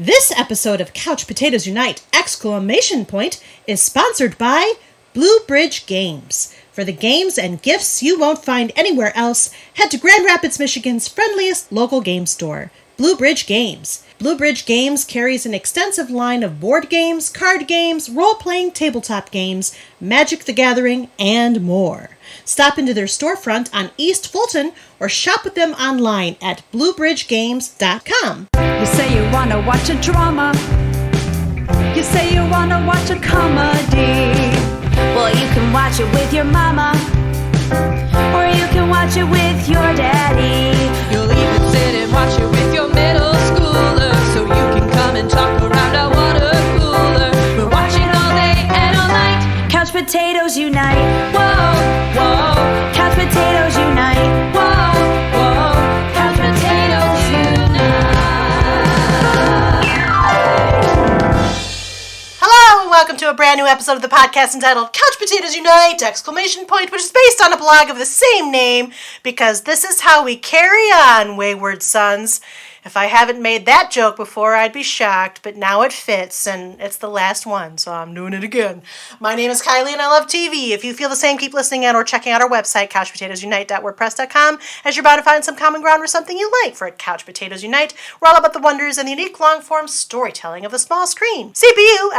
This episode of Couch Potatoes Unite! Is sponsored by Blue Bridge Games. For the games and gifts you won't find anywhere else, head to Grand Rapids, Michigan's friendliest local game store, Blue Bridge Games. Blue Bridge Games carries an extensive line of board games, card games, role-playing tabletop games, Magic the Gathering, and more. Stop into their storefront on East Fulton or shop with them online at bluebridgegames.com. You say you want to watch a drama. You say you want to watch a comedy. Well, you can watch it with your mama. Or you can watch it with your daddy. You'll even sit and watch it with your middle schooler. So you can come and talk around a water cooler. We're watching all day and all night. Couch Potatoes Unite. Whoa, whoa. Couch Potatoes Unite. Whoa, whoa. Couch Potatoes Unite. Hello and welcome to a brand new episode of the podcast entitled Couch Potatoes Unite! Which is based on a blog of the same name, because this is how we carry on, wayward sons. If I haven't made that joke before, I'd be shocked, but now it fits, and it's the last one, so I'm doing it again. My name is Kylie, and I love TV. If you feel the same, keep listening and or checking out our website, couchpotatoesunite.wordpress.com, as you're bound to find some common ground or something you like. For at Couch Potatoes Unite, we're all about the wonders and the unique long-form storytelling of the small screen. CPU!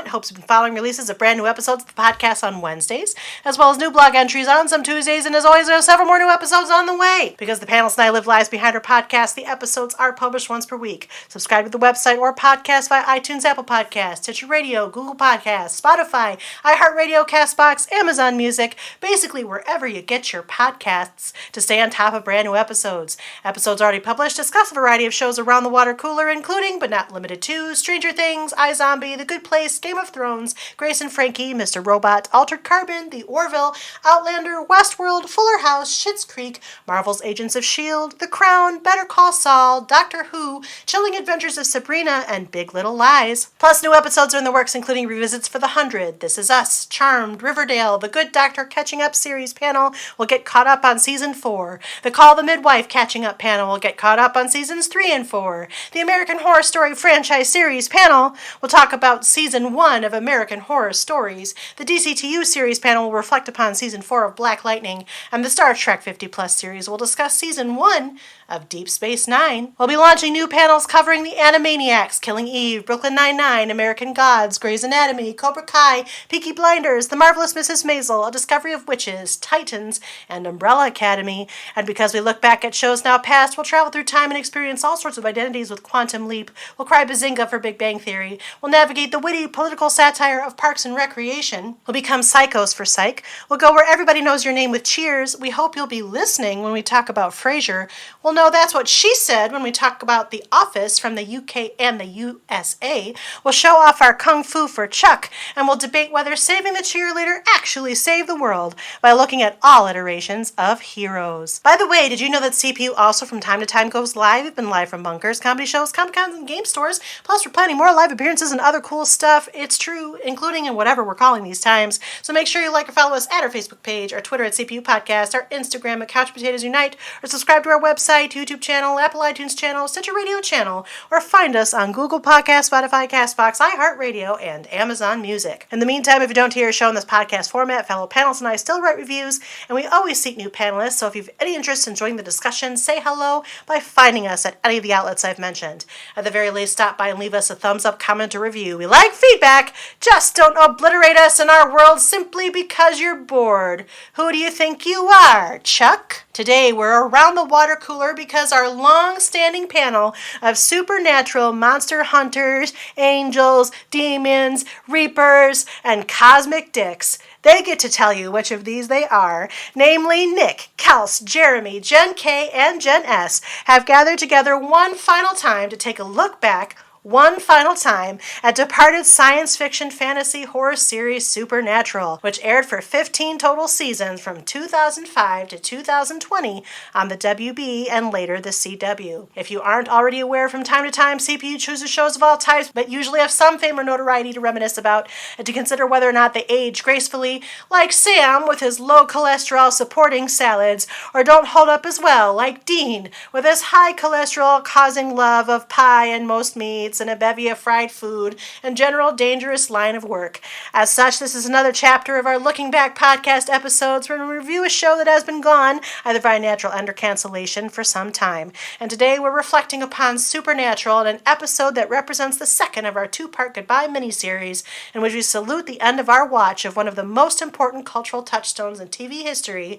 Hopes you've been following releases of brand new episodes of the podcast on Wednesdays, as well as new blog entries on some Tuesdays, and as always, we have several more new episodes on the way. Because the panels and I live lives behind our podcast, the episodes are published once per week. Subscribe to the website or podcast via iTunes, Apple Podcasts, Stitcher Radio, Google Podcasts, Spotify, iHeartRadio, CastBox, Amazon Music, basically wherever you get your podcasts to stay on top of brand new episodes. Episodes already published discuss a variety of shows around the water cooler, including, but not limited to, Stranger Things, iZombie, The Good Place, Game of Thrones, Grace and Frankie, Mr. Robot, Altered Carbon, The Orville, Outlander, Westworld, Fuller House, Schitt's Creek, Marvel's Agents of S.H.I.E.L.D., The Crown, Better Call Saul, Doctor Who, Chilling Adventures of Sabrina, and Big Little Lies. Plus, new episodes are in the works, including revisits for The 100, This Is Us, Charmed, Riverdale, The Good Doctor Catching Up series panel will get caught up on Season 4. The Call the Midwife Catching Up panel will get caught up on Seasons 3 and 4. The American Horror Story franchise series panel will talk about Season 1 of American Horror Stories. The DCTU series panel will reflect upon Season 4 of Black Lightning, and the Star Trek 50+ series will discuss Season 1 of Deep Space Nine. We'll be launching new panels covering the Animaniacs, Killing Eve, Brooklyn Nine-Nine, American Gods, Grey's Anatomy, Cobra Kai, Peaky Blinders, The Marvelous Mrs. Maisel, A Discovery of Witches, Titans, and Umbrella Academy. And because we look back at shows now past, we'll travel through time and experience all sorts of identities with Quantum Leap. We'll cry bazinga for Big Bang Theory. We'll navigate the witty political satire of Parks and Recreation. We'll become psychos for Psych. We'll go where everybody knows your name with Cheers. We hope you'll be listening when we talk about Frasier. We'll know that's what she said when we talk about The Office from the UK and the USA. We'll show off our kung fu for Chuck, and we'll debate whether saving the cheerleader actually saved the world by looking at all iterations of heroes. By the way, did you know that CPU also from time to time goes live? We've been live from bunkers, comedy shows, Comic-Cons, and game stores. Plus, we're planning more live appearances and other cool stuff. It's true, including in whatever we're calling these times. So make sure you like or follow us at our Facebook page, our Twitter at CPU Podcast, our Instagram at Couch Potatoes Unite, or subscribe to our website, YouTube channel, Apple iTunes channel, Stitcher Radio channel, or find us on Google Podcasts, Spotify, CastBox, iHeartRadio, and Amazon Music. In the meantime, if you don't hear a show in this podcast format, fellow panelists and I still write reviews, and we always seek new panelists, so if you have any interest in joining the discussion, say hello by finding us at any of the outlets I've mentioned. At the very least, stop by and leave us a thumbs up, comment, or review. We like feedback, just don't obliterate us in our world simply because you're bored. Who do you think you are, Chuck? Today, we're around the water cooler because our long-standing panel of supernatural monster hunters, angels, demons, reapers, and cosmic dicks, they get to tell you which of these they are. Namely, Nick, Kels, Jeremy, Jen K, and Jen S have gathered together one final time to take a look back one final time at departed science fiction fantasy horror series Supernatural, which aired for 15 total seasons from 2005 to 2020 on the WB and later the CW. If you aren't already aware, from time to time, CPU chooses shows of all types, but usually have some fame or notoriety to reminisce about and to consider whether or not they age gracefully, like Sam with his low cholesterol supporting salads, or don't hold up as well, like Dean with his high cholesterol causing love of pie and most meats, fights and a bevy of fried food and general dangerous line of work. As such, this is another chapter of our Looking Back podcast episodes where we review a show that has been gone, either by natural end or cancellation, for some time. And today we're reflecting upon Supernatural in an episode that represents the second of our two-part goodbye miniseries, in which we salute the end of our watch of one of the most important cultural touchstones in TV history,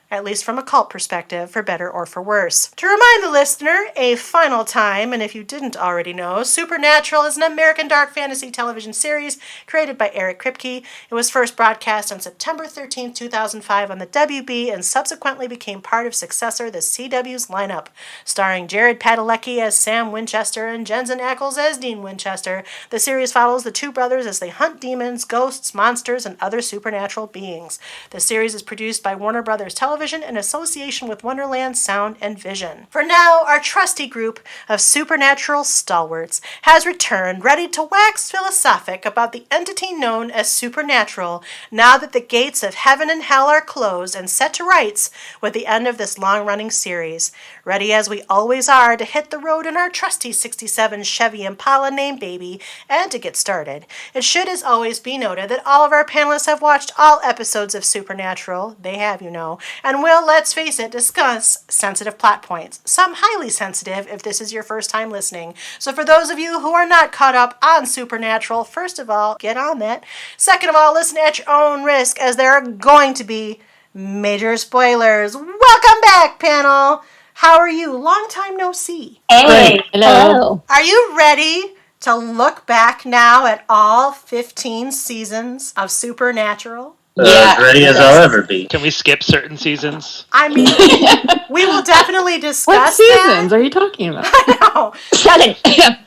at least from a cult perspective, for better or for worse. To remind the listener a final time, and if you didn't already know, Supernatural is an American dark fantasy television series created by Eric Kripke. It was first broadcast on September 13, 2005 on the WB and subsequently became part of successor The CW's lineup. Starring Jared Padalecki as Sam Winchester and Jensen Ackles as Dean Winchester, the series follows the two brothers as they hunt demons, ghosts, monsters, and other supernatural beings. The series is produced by Warner Brothers Television in association with Wonderland Sound and Vision. For now, our trusty group of supernatural stalwarts has returned, ready to wax philosophic about the entity known as Supernatural, now that the gates of heaven and hell are closed and set to rights with the end of this long-running series. Ready as we always are to hit the road in our trusty 67 Chevy Impala named Baby and to get started. It should, as always, be noted that all of our panelists have watched all episodes of Supernatural. They have, you know, and will, let's face it, discuss sensitive plot points. Some highly sensitive if this is your first time listening. So for those of you who are not caught up on Supernatural, first of all, get on that. Second of all, listen at your own risk, as there are going to be major spoilers. Welcome back, panel. How are you? Long time no see. Hey, hello. Are you ready to look back now at all 15 seasons of Supernatural? As ready as I'll ever be. Can we skip certain seasons? I mean, we will definitely discuss What seasons are you talking about? I know. Shut it.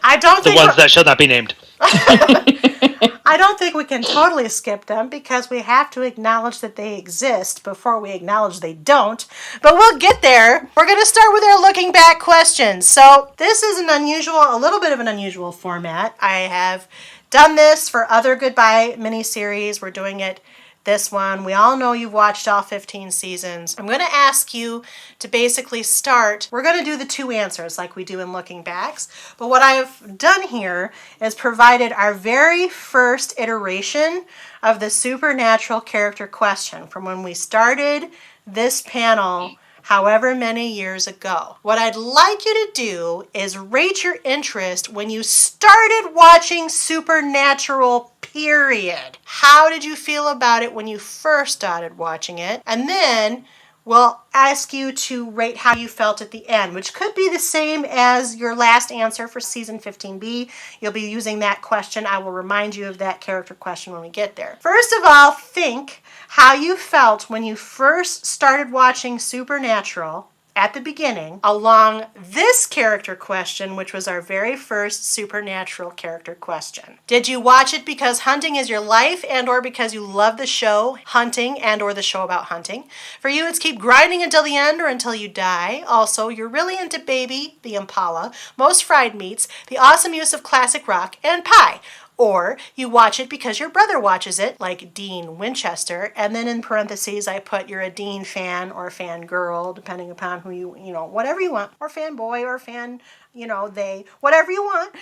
I don't The think ones that shall not be named. I don't think we can totally skip them because we have to acknowledge that they exist before we acknowledge they don't. But we'll get there. We're going to start with our looking back questions. So this is a little bit of an unusual format. I have done this for other Goodbye miniseries. We're doing it this one. We all know you've watched all 15 seasons. I'm going to ask you to basically start. We're going to do the two answers like we do in Looking Backs. But what I've done here is provided our very first iteration of the Supernatural character question from when we started this panel however many years ago. What I'd like you to do is rate your interest when you started watching Supernatural, period. How did you feel about it when you first started watching it? And then we'll ask you to rate how you felt at the end, which could be the same as your last answer for season 15B. You'll be using that question. I will remind you of that character question when we get there. First of all, think how you felt when you first started watching Supernatural at the beginning along this character question, which was our very first Supernatural character question. Did you watch it because hunting is your life and or because you love the show Hunting and or the show about hunting? For you, it's keep grinding until the end or until you die. Also, you're really into Baby, the Impala, most fried meats, the awesome use of classic rock, and pie. Or you watch it because your brother watches it, like Dean Winchester, and then in parentheses I put you're a Dean fan or fan girl, depending upon who you whatever you want, or fanboy or fan, they, whatever you want.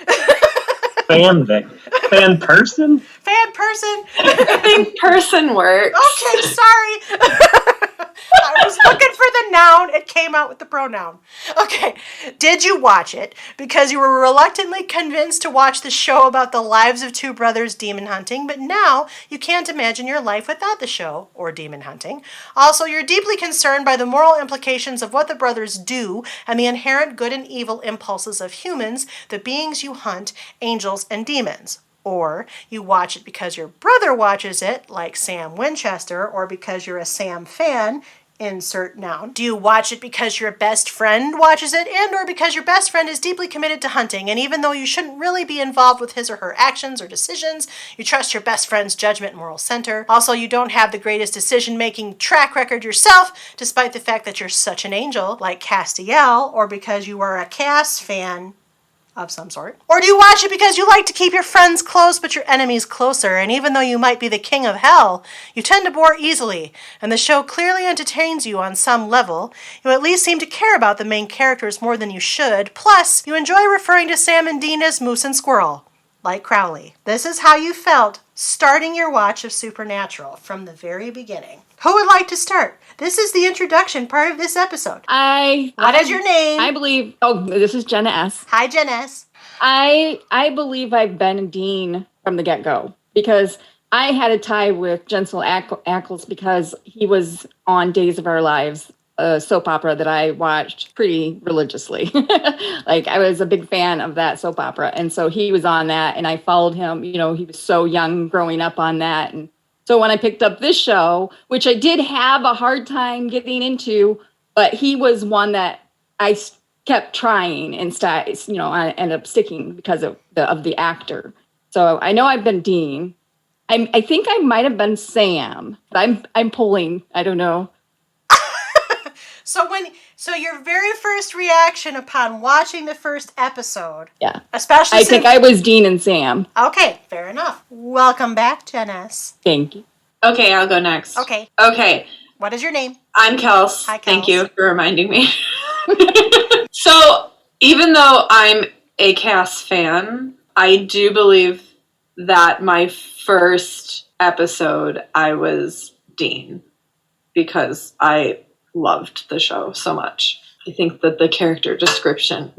Fan person? Fan person. I think person works. Okay, sorry. I was looking for the noun. It came out with the pronoun. Okay. Did you watch it because you were reluctantly convinced to watch the show about the lives of two brothers demon hunting, but now you can't imagine your life without the show or demon hunting? Also, you're deeply concerned by the moral implications of what the brothers do and the inherent good and evil impulses of humans, the beings you hunt, angels and demons. Or you watch it because your brother watches it, like Sam Winchester, or because you're a Sam fan, insert noun. Do you watch it because your best friend watches it, and or because your best friend is deeply committed to hunting, and even though you shouldn't really be involved with his or her actions or decisions, you trust your best friend's judgment and moral center? Also, you don't have the greatest decision-making track record yourself, despite the fact that you're such an angel, like Castiel, or because you are a Cass fan, of some sort? Or do you watch it because you like to keep your friends close but your enemies closer, and even though you might be the king of hell, you tend to bore easily, and the show clearly entertains you on some level, you at least seem to care about the main characters more than you should, plus you enjoy referring to Sam and Dean as Moose and Squirrel, like Crowley. This is how you felt starting your watch of Supernatural from the very beginning. Who would like to start? This is the introduction part of this episode. What is your name? I believe. Oh, this is Jenna S. Hi, Jen S. I believe I've been Dean from the get-go because I had a tie with Jensel Ackles because he was on Days of Our Lives, a soap opera that I watched pretty religiously. Like, I was a big fan of that soap opera. And so he was on that, and I followed him. You know, he was so young growing up on that. And so when I picked up this show, which I did have a hard time getting into, but he was one that I kept trying and I ended up sticking because of the actor. So I know I've been Dean. I think I might have been Sam, but I'm pulling. I don't know. So your very first reaction upon watching the first episode, Yeah, especially I think I was Dean and Sam. Okay, fair enough. Welcome back, Jen S. Thank you. Okay, I'll go next. Okay. What is your name? I'm Kels. Hi, Kels. Thank you for reminding me. So, even though I'm a Cass fan, I do believe that my first episode, I was Dean because I loved the show so much. I think that the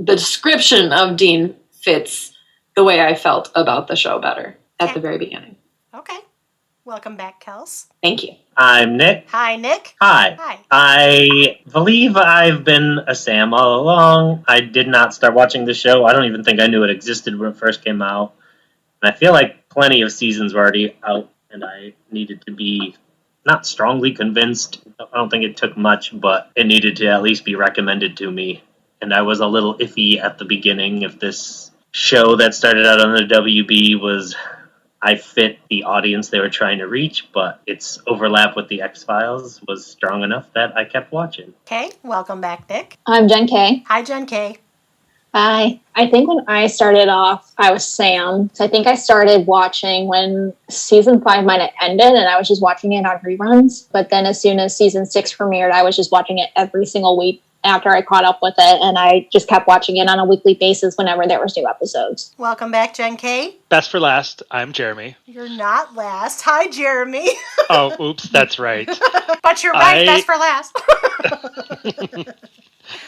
description of Dean fits the way I felt about the show better at the very beginning. Okay. Welcome back, Kels. Thank you. I'm Nick. Hi, Nick. Hi. Hi. I believe I've been a Sam all along. I did not start watching the show. I don't even think I knew it existed when it first came out. And I feel like plenty of seasons were already out, and I needed to be not strongly convinced. I don't think it took much, but it needed to at least be recommended to me. And I was a little iffy at the beginning if this show that started out on the WB was... I fit the audience they were trying to reach, but its overlap with the X-Files was strong enough that I kept watching. Okay, welcome back, Nick. I'm Jen K. Hi, Jen K. Hi. I think when I started off, I was Sam. So I think I started watching when season 5 might have ended, and I was just watching it on reruns. But then as soon as season 6 premiered, I was just watching it every single week after I caught up with it, and I just kept watching it on a weekly basis whenever there was new episodes. Welcome back, Jen K. Best for last, I'm Jeremy. You're not last. Hi, Jeremy. Oh, oops, that's right. But you're right, best for last.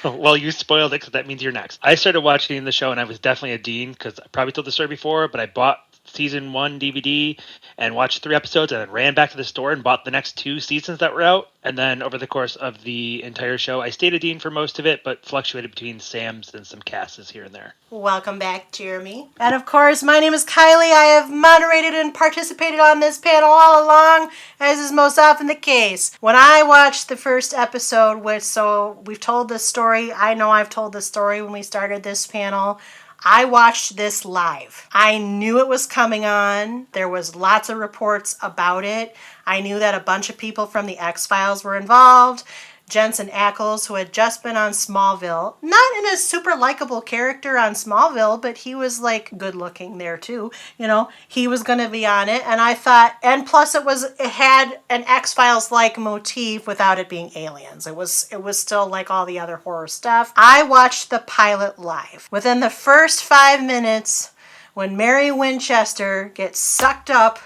Well, you spoiled it because that means you're next. I started watching the show and I was definitely a Dean because I probably told the story before, but I bought season 1 DVD and watched 3 episodes and then ran back to the store and bought the next 2 seasons that were out. And then over the course of the entire show, I stayed a Dean for most of it, but fluctuated between Sam's and some Casses here and there. Welcome back, Jeremy. And of course, my name is Kylie. I have moderated and participated on this panel all along, as is most often the case. When I watched the first episode, we've told this story. I know I've told this story when we started this panel. I watched this live. I knew it was coming on. There was lots of reports about it. I knew that a bunch of people from the X-Files were involved. Jensen Ackles, who had just been on Smallville. Not in a super likable character on Smallville, but he was like good looking there too. You know, he was going to be on it. And I thought, and plus it had an X-Files like motif without it being aliens. It was still like all the other horror stuff. I watched the pilot live. Within the first 5 minutes, when Mary Winchester gets sucked up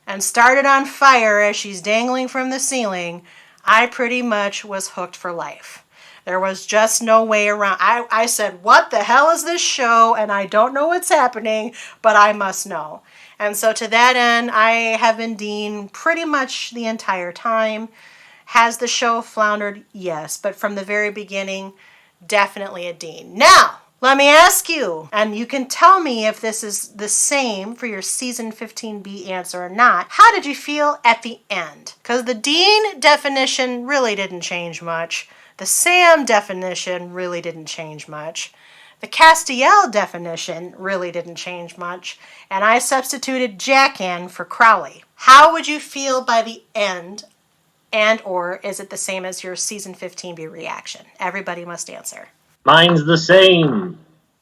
and started on fire as she's dangling from the ceiling, I pretty much was hooked for life. There was just no way around. I said, what the hell is this show? And I don't know what's happening, but I must know. And so to that end, I have been Dean pretty much the entire time. Has the show floundered? Yes. But from the very beginning, definitely a Dean. Now, let me ask you, and you can tell me if this is the same for your season 15B answer or not. How did you feel at the end? Because the Dean definition really didn't change much. The Sam definition really didn't change much. The Castiel definition really didn't change much. And I substituted Jackan for Crowley. How would you feel by the end? And or is it the same as your season 15B reaction? Everybody must answer. Mine's the same.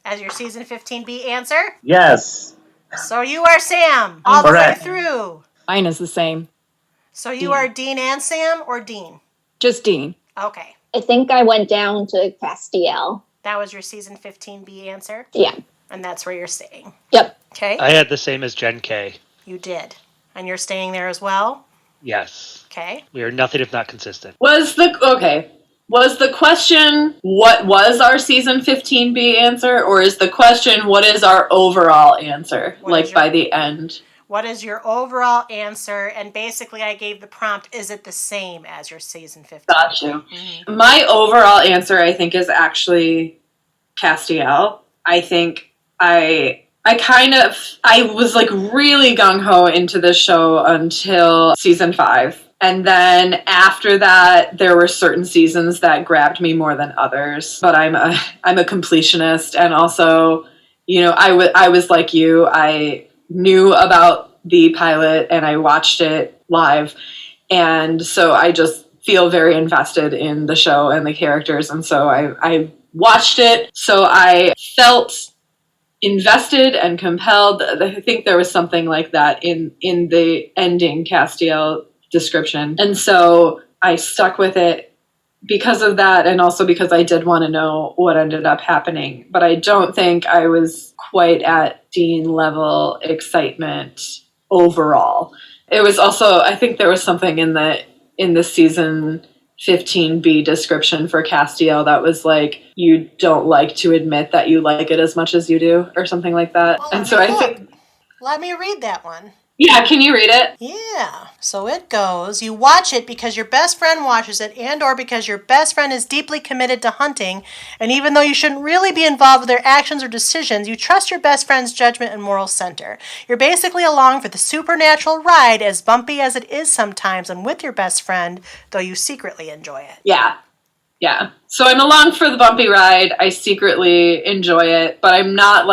as your season 15B answer? Yes. So you are Sam, all the way Correct. through. Mine is the same. So you Dean. are Dean and Sam, or Dean? Just Dean. Okay. I think I went down to Castiel. That was your season 15B answer? Yeah. And that's where you're staying. Yep. Okay. I had the same as Jen K. You did. And you're staying there as well? Yes. Okay. We are nothing if not consistent. Was the question what was our season 15B answer, or is the question what is our overall answer, by the end? What is your overall answer? And basically I gave the prompt, is it the same as your season 15? Got you. Mm-hmm. My overall answer, I think, is actually Castiel. I think I was like really gung-ho into this show until season 5. And then after that, there were certain seasons that grabbed me more than others. But I'm a completionist, and also, I was like you. I knew about the pilot and I watched it live, and so I just feel very invested in the show and the characters, and so I watched it. So I felt invested and compelled. I think there was something like that in the ending Castiel description. And so I stuck with it because of that, and also because I did want to know what ended up happening. But I don't think I was quite at Dean level excitement overall. It was also, I think there was something in the season 15B description for Castiel that was like, you don't like to admit that you like it as much as you do, or something like that. Well, and so I think... Let me read that one. Yeah, can you read it? Yeah. So it goes, you watch it because your best friend watches it, and or because your best friend is deeply committed to hunting, and even though you shouldn't really be involved with their actions or decisions, you trust your best friend's judgment and moral center. You're basically along for the supernatural ride, as bumpy as it is sometimes, and with your best friend, though you secretly enjoy it. Yeah. Yeah. So I'm along for the bumpy ride. I secretly enjoy it, but I'm not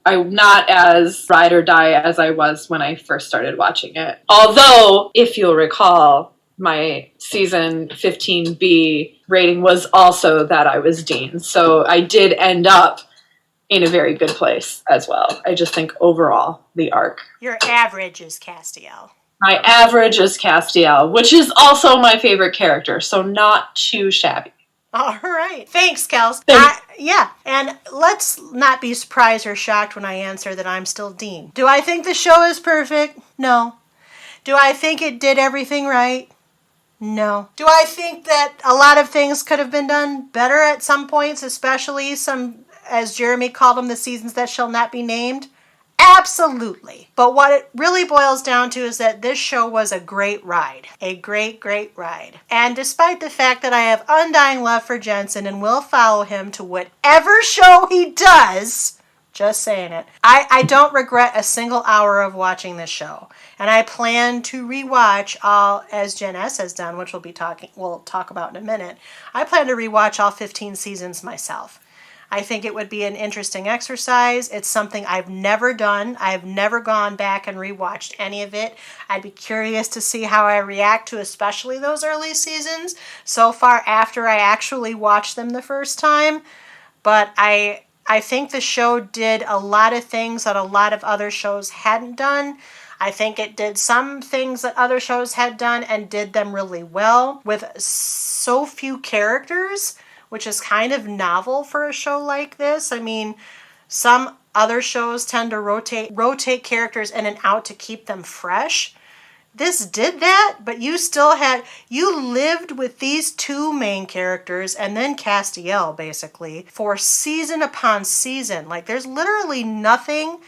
I'm not as ride or die as I was when I first started watching it. Although, if you'll recall, my season 15B rating was also that I was Dean. So I did end up in a very good place as well. I just think overall, the arc. Your average is Castiel. My average is Castiel, which is also my favorite character, so not too shabby. All right. Thanks, Kels. Yeah, and let's not be surprised or shocked when I answer that I'm still Dean. Do I think the show is perfect? No. Do I think it did everything right? No. Do I think that a lot of things could have been done better at some points, especially some, as Jeremy called them, the seasons that shall not be named? Absolutely. But what it really boils down to is that this show was a great ride. A great, great ride. And despite the fact that I have undying love for Jensen and will follow him to whatever show he does, just saying it, I don't regret a single hour of watching this show. And I plan to rewatch all, as Jen S has done, which we'll talk about in a minute. I plan to rewatch all 15 seasons myself. I think it would be an interesting exercise. It's something I've never done. I've never gone back and rewatched any of it. I'd be curious to see how I react to especially those early seasons so far after I actually watched them the first time. But I think the show did a lot of things that a lot of other shows hadn't done. I think it did some things that other shows had done and did them really well with so few characters, which is kind of novel for a show like this. I mean, some other shows tend to rotate characters in and out to keep them fresh. This did that, but you lived with these two main characters and then Castiel, basically, for season upon season. Like, there's literally nothing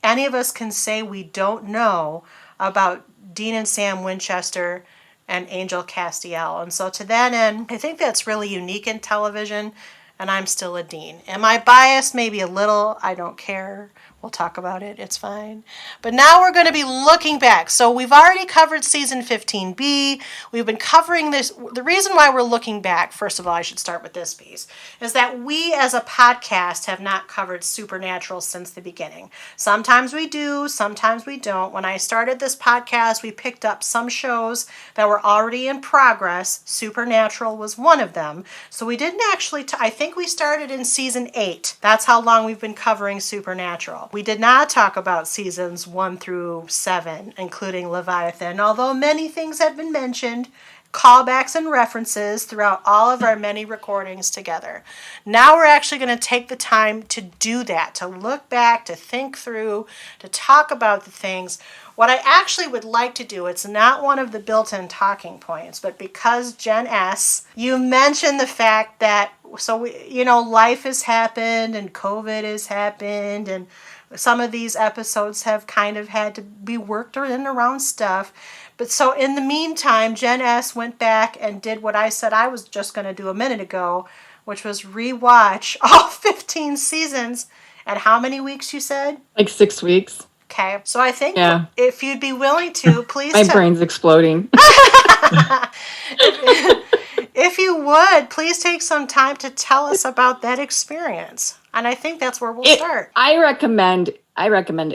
any of us can say we don't know about Dean and Sam Winchester and Angel Castiel. And so to that end, I think that's really unique in television, and I'm still a Dean. Am I biased? Maybe a little. I don't care. We'll talk about it. It's fine. But now we're going to be looking back. So we've already covered season 15B. We've been covering this. The reason why we're looking back, first of all, I should start with this piece, is that we as a podcast have not covered Supernatural since the beginning. Sometimes we do, sometimes we don't. When I started this podcast, we picked up some shows that were already in progress. Supernatural was one of them. So we didn't actually, I think we started in season 8. That's how long we've been covering Supernatural. We did not talk about seasons 1 through 7, including Leviathan, although many things have been mentioned, callbacks and references throughout all of our many recordings together. Now we're actually going to take the time to do that, to look back, to think through, to talk about the things. What I actually would like to do, it's not one of the built-in talking points, but because Jen S., you mentioned the fact that, life has happened and COVID has happened and some of these episodes have kind of had to be worked in around stuff. But so in the meantime, Jen S. went back and did what I said I was just going to do a minute ago, which was rewatch all 15 seasons. And how many weeks you said? Like 6 weeks. Okay. So I think if you'd be willing to, please. My brain's exploding. If you would, please take some time to tell us about that experience. And I think that's where we'll start. I recommend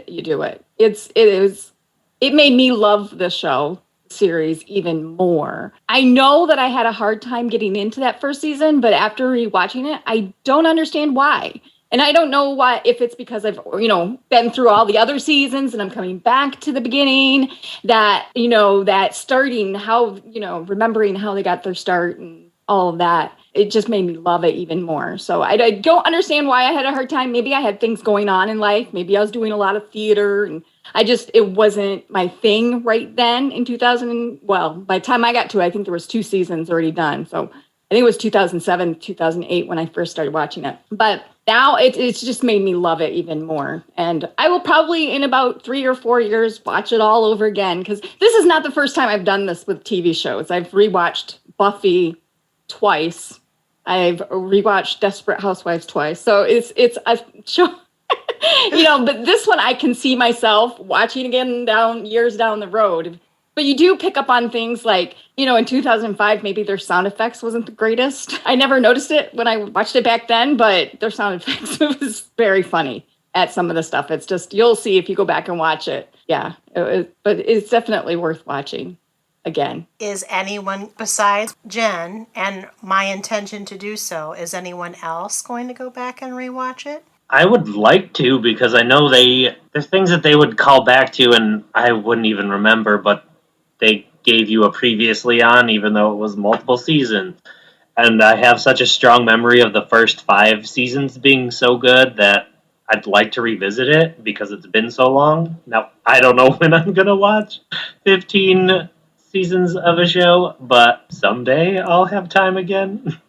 you do it. It made me love the show series even more. I know that I had a hard time getting into that first season, but after rewatching it, I don't understand why. And I don't know why, if it's because I've, been through all the other seasons and I'm coming back to the beginning, that starting, how, remembering how they got their start and all of that. It just made me love it even more. So I don't understand why I had a hard time. Maybe I had things going on in life. Maybe I was doing a lot of theater and it wasn't my thing right then in 2000. Well, by the time I got to it, I think there was 2 seasons already done. So I think it was 2007, 2008 when I first started watching it. But now it's just made me love it even more. And I will probably in about 3 or 4 years watch it all over again, because this is not the first time I've done this with TV shows. I've rewatched Buffy twice. I've rewatched Desperate Housewives twice. So it's a show, but this one I can see myself watching again years down the road. But you do pick up on things like, in 2005, maybe their sound effects wasn't the greatest. I never noticed it when I watched it back then, but their sound effects was very funny at some of the stuff. It's just, you'll see if you go back and watch it. Yeah, but it's definitely worth watching again. Is anyone besides Jen and my intention to do so, is anyone else going to go back and rewatch it? I would like to, because I know there's things that they would call back to and I wouldn't even remember, but they gave you a previously on, even though it was multiple seasons. And I have such a strong memory of the first 5 seasons being so good that I'd like to revisit it because it's been so long. Now, I don't know when I'm going to watch 15 seasons of a show, but someday I'll have time again.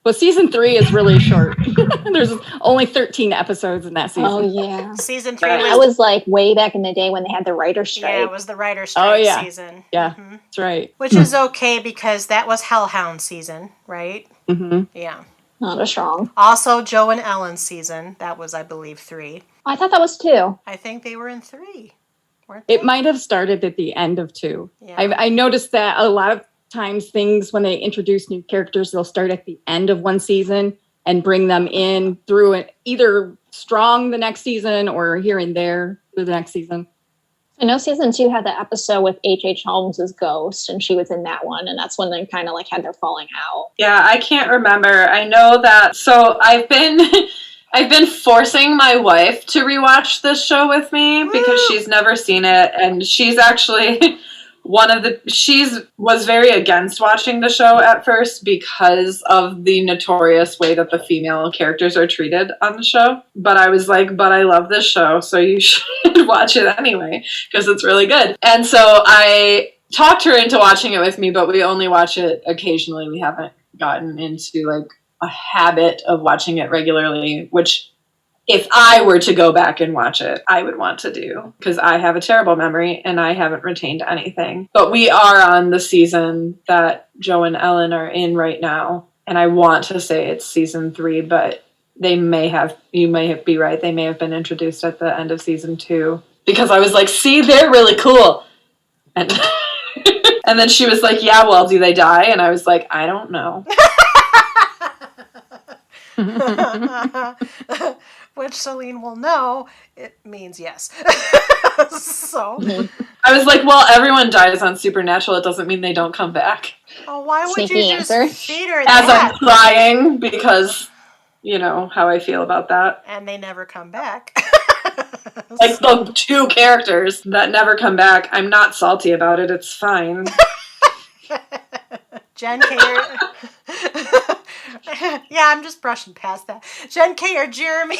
Well, season 3 is really short. There's only 13 episodes in that season. Oh, yeah. Season 3 That was like way back in the day when they had the writer's strike. Yeah, it was the writer's strike season. Yeah, that's right. Which is okay because that was Hellhound season, right? Mm-hmm. Yeah. Not as strong. Also, Joe and Ellen's season. That was, I believe, 3. I thought that was 2. I think they were in 3. Weren't they? It might have started at the end of 2. Yeah. I noticed that a lot of times things, when they introduce new characters, they'll start at the end of one season and bring them in through it, either strong the next season or here and there through the next season. I know season 2 had the episode with H.H. Holmes's ghost, and she was in that one, and that's when they kind of like had their falling out. Yeah, I can't remember. I know that. So I've been forcing my wife to rewatch this show with me because she's never seen it, and she's actually she was very against watching the show at first because of the notorious way that the female characters are treated on the show. But I was like, but I love this show, so you should watch it anyway because it's really good. And so I talked her into watching it with me, but we only watch it occasionally. We haven't gotten into like a habit of watching it regularly, which if I were to go back and watch it, I would want to do, because I have a terrible memory and I haven't retained anything. But we are on the season that Joe and Ellen are in right now, and I want to say it's season 3, but you may be right. They may have been introduced at the end of season 2 because I was like, see, they're really cool. And and then she was like, yeah, well, do they die? And I was like, I don't know. Which Selene will know, it means yes. So. I was like, well, everyone dies on Supernatural. It doesn't mean they don't come back. Oh, why would Sneaky you just answer. feed her As that? I'm crying because, you know, how I feel about that. And they never come back. Like the 2 characters that never come back. I'm not salty about it. It's fine. Jen K. Yeah, I'm just brushing past that. Jen K. or Jeremy?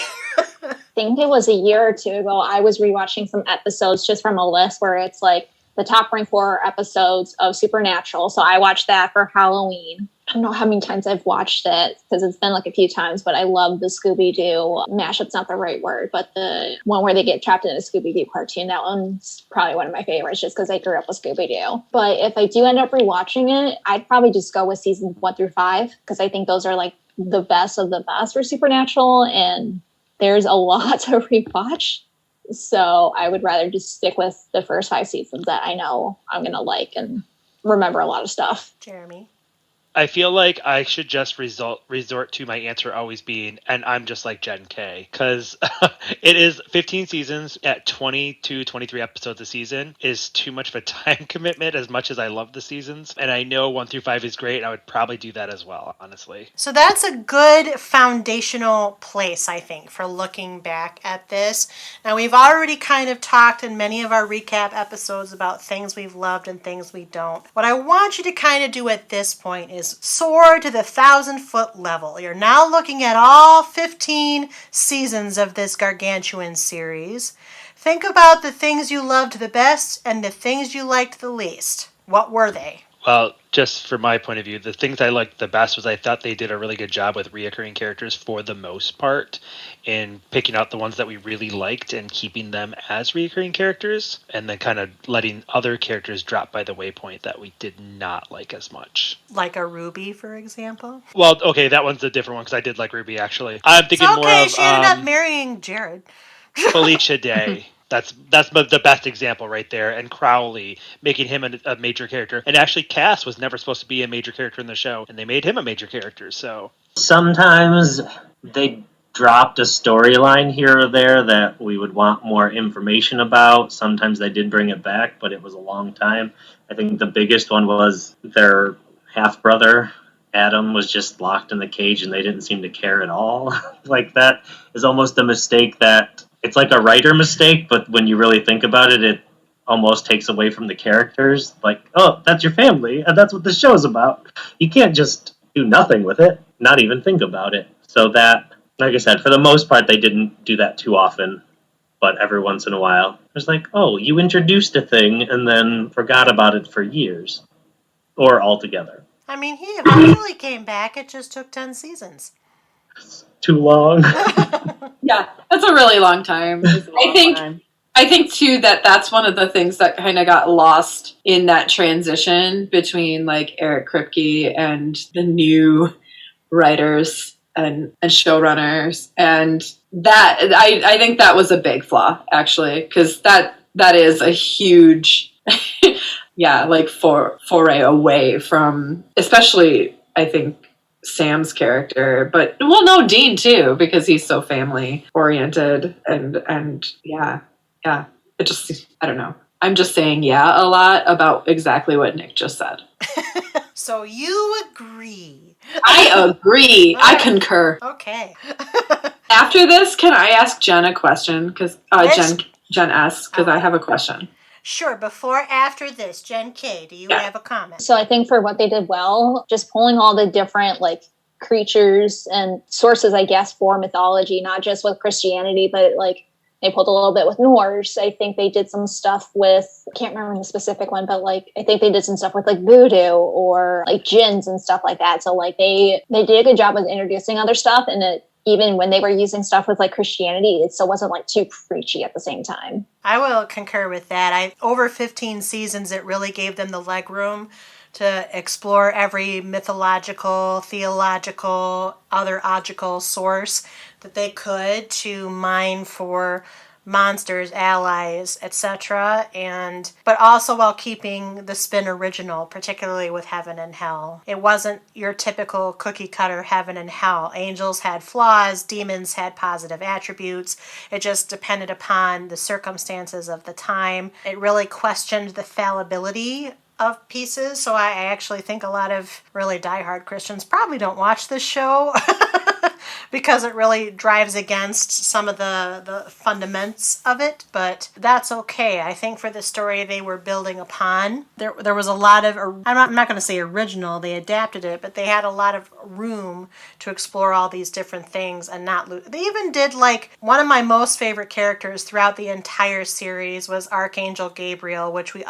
I think it was a year or 2 ago, I was rewatching some episodes just from a list where it's like the top ranked 4 episodes of Supernatural. So I watched that for Halloween. I don't know how many times I've watched it because it's been like a few times, but I love the Scooby-Doo mashup's not the right word, but the one where they get trapped in a Scooby-Doo cartoon. That one's probably one of my favorites just because I grew up with Scooby-Doo. But if I do end up rewatching it, I'd probably just go with seasons 1 through 5 because I think those are like the best of the best for Supernatural, and there's a lot to rewatch. So I would rather just stick with the first 5 seasons that I know I'm going to like and remember a lot of stuff. Jeremy? I feel like I should just resort to my answer always being, and I'm just like Jen K, because it is 15 seasons at 22, 23 episodes a season is too much of a time commitment as much as I love the seasons. And I know 1 through 5 is great. And I would probably do that as well, honestly. So that's a good foundational place, I think, for looking back at this. Now, we've already kind of talked in many of our recap episodes about things we've loved and things we don't. What I want you to kind of do at this point is soar to the 1,000-foot level. You're now looking at all 15 seasons of this gargantuan series. Think about the things you loved the best and the things you liked the least. What were they? Well, just from my point of view, the things I liked the best was I thought they did a really good job with reoccurring characters for the most part in picking out the ones that we really liked and keeping them as reoccurring characters, and then kind of letting other characters drop by the waypoint that we did not like as much. Like a Ruby, for example? Well, okay, that one's a different one because I did like Ruby, actually. I'm thinking It's okay, more of she ended up marrying Jared. Felicia Day. That's the best example right there. And Crowley, making him a major character. And actually, Cass was never supposed to be a major character in the show, and they made him a major character, so... Sometimes they dropped a storyline here or there that we would want more information about. Sometimes they did bring it back, but it was a long time. I think the biggest one was their half-brother, Adam, was just locked in the cage, and they didn't seem to care at all. Like, that is almost a mistake that... It's like a writer mistake, but when you really think about it, it almost takes away from the characters. Like, oh, that's your family, and that's what the show's about. You can't just do nothing with it, not even think about it. So that, like I said, for the most part, they didn't do that too often, but every once in a while, it's like, oh, you introduced a thing and then forgot about it for years, or altogether. I mean, he eventually came back. It just took 10 seasons. Too long. Yeah, that's a really long time. I think too that's one of the things that kind of got lost in that transition between like Eric Kripke and the new writers and showrunners, and that I think that was a big flaw actually, because that is a huge foray away from, especially I think, Sam's character, but well, no, Dean too, because he's so family oriented, and yeah, it just, I don't know. I'm just saying a lot about exactly what Nick just said. So you agree? I agree. I concur. Okay. After this, can I ask Jen a question? Because Jen asks, because I have a question. Sure. After this, Jen K, do you have a comment? So I think for what they did well, just pulling all the different like creatures and sources, I guess, for mythology, not just with Christianity, but like they pulled a little bit with Norse. I think they did some stuff with, I can't remember the specific one, but like I think they did some stuff with like voodoo or like jinns and stuff like that. So like they did a good job with introducing other stuff, and even when they were using stuff with like Christianity, it still wasn't like too preachy at the same time. I will concur with that. Over 15 seasons, it really gave them the leg room to explore every mythological, theological, other logical source that they could to mine for monsters, allies, etc., but also while keeping the spin original, particularly with heaven and hell. It wasn't your typical cookie cutter heaven and hell. Angels had flaws, demons had positive attributes. It just depended upon the circumstances of the time. It really questioned the fallibility of pieces, so I actually think a lot of really diehard Christians probably don't watch this show because it really drives against some of the fundaments of it, but that's okay. I think for the story they were building upon, there was a lot of, I'm not going to say original, they adapted it, but they had a lot of room to explore all these different things and not lose. They even did, like, one of my most favorite characters throughout the entire series was Archangel Gabriel, which we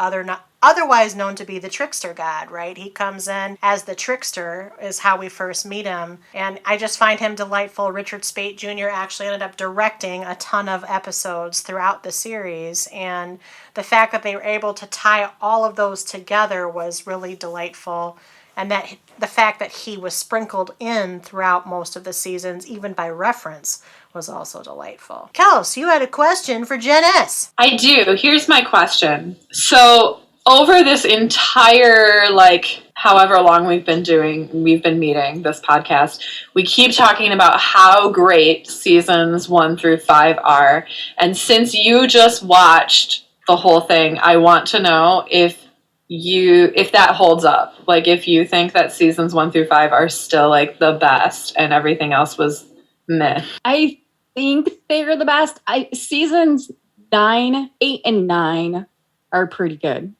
otherwise known to be the trickster god, right? He comes in as the trickster, is how we first meet him. And I just find him delightful. Richard Speight Jr. actually ended up directing a ton of episodes throughout the series. And the fact that they were able to tie all of those together was really delightful. And that the fact that he was sprinkled in throughout most of the seasons, even by reference, was also delightful. Kels, you had a question for Jen S. I do. Here's my question. So, over this entire, however long we've been meeting this podcast, we keep talking about how great seasons 1 through 5 are. And since you just watched the whole thing, I want to know if that holds up. Like, if you think that seasons 1 through 5 are still, the best and everything else was meh. I think they're the best. Seasons 8 and 9 are pretty good.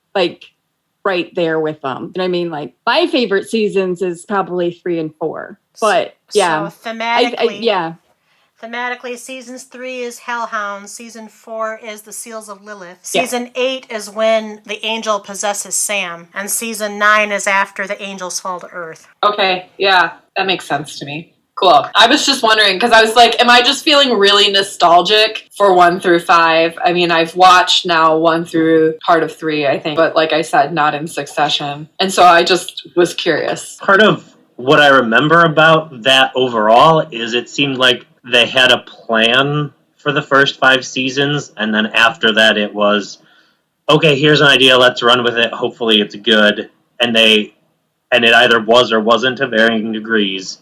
Right there with them. You know what I mean? My favorite seasons is probably 3 and 4. But yeah. So thematically, thematically, seasons 3 is Hellhounds. Season 4 is the Seals of Lilith. Season 8 is when the angel possesses Sam. And season 9 is after the angels fall to earth. Okay, yeah, that makes sense to me. Cool. I was just wondering, because I was like, am I just feeling really nostalgic for 1 through 5? I mean, I've watched now 1 through part of 3, I think, but like I said, not in succession. And so I just was curious. Part of what I remember about that overall is it seemed like they had a plan for the first 5 seasons, and then after that it was, okay, here's an idea, let's run with it, hopefully it's good. And it either was or wasn't to varying degrees.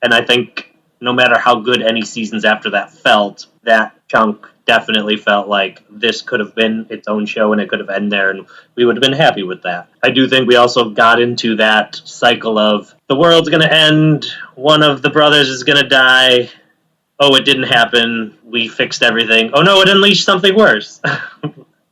And I think no matter how good any seasons after that felt, that chunk definitely felt like this could have been its own show and it could have ended there and we would have been happy with that. I do think we also got into that cycle of the world's going to end, one of the brothers is going to die, oh, it didn't happen, we fixed everything, oh no, it unleashed something worse.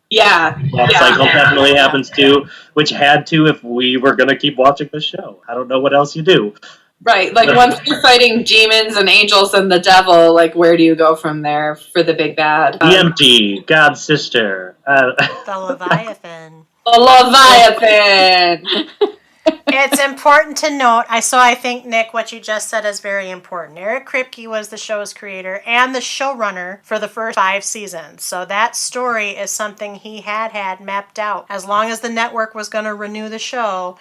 Yeah. That cycle definitely happens too, which had to if we were going to keep watching the show. I don't know what else you do. Right, once you're fighting demons and angels and the devil, where do you go from there for the big bad? The Empty, God's sister. The Leviathan. The Leviathan! It's important to note, I think, Nick, what you just said is very important. Eric Kripke was the show's creator and the showrunner for the first 5 seasons. So that story is something he had mapped out. As long as the network was going to renew the show,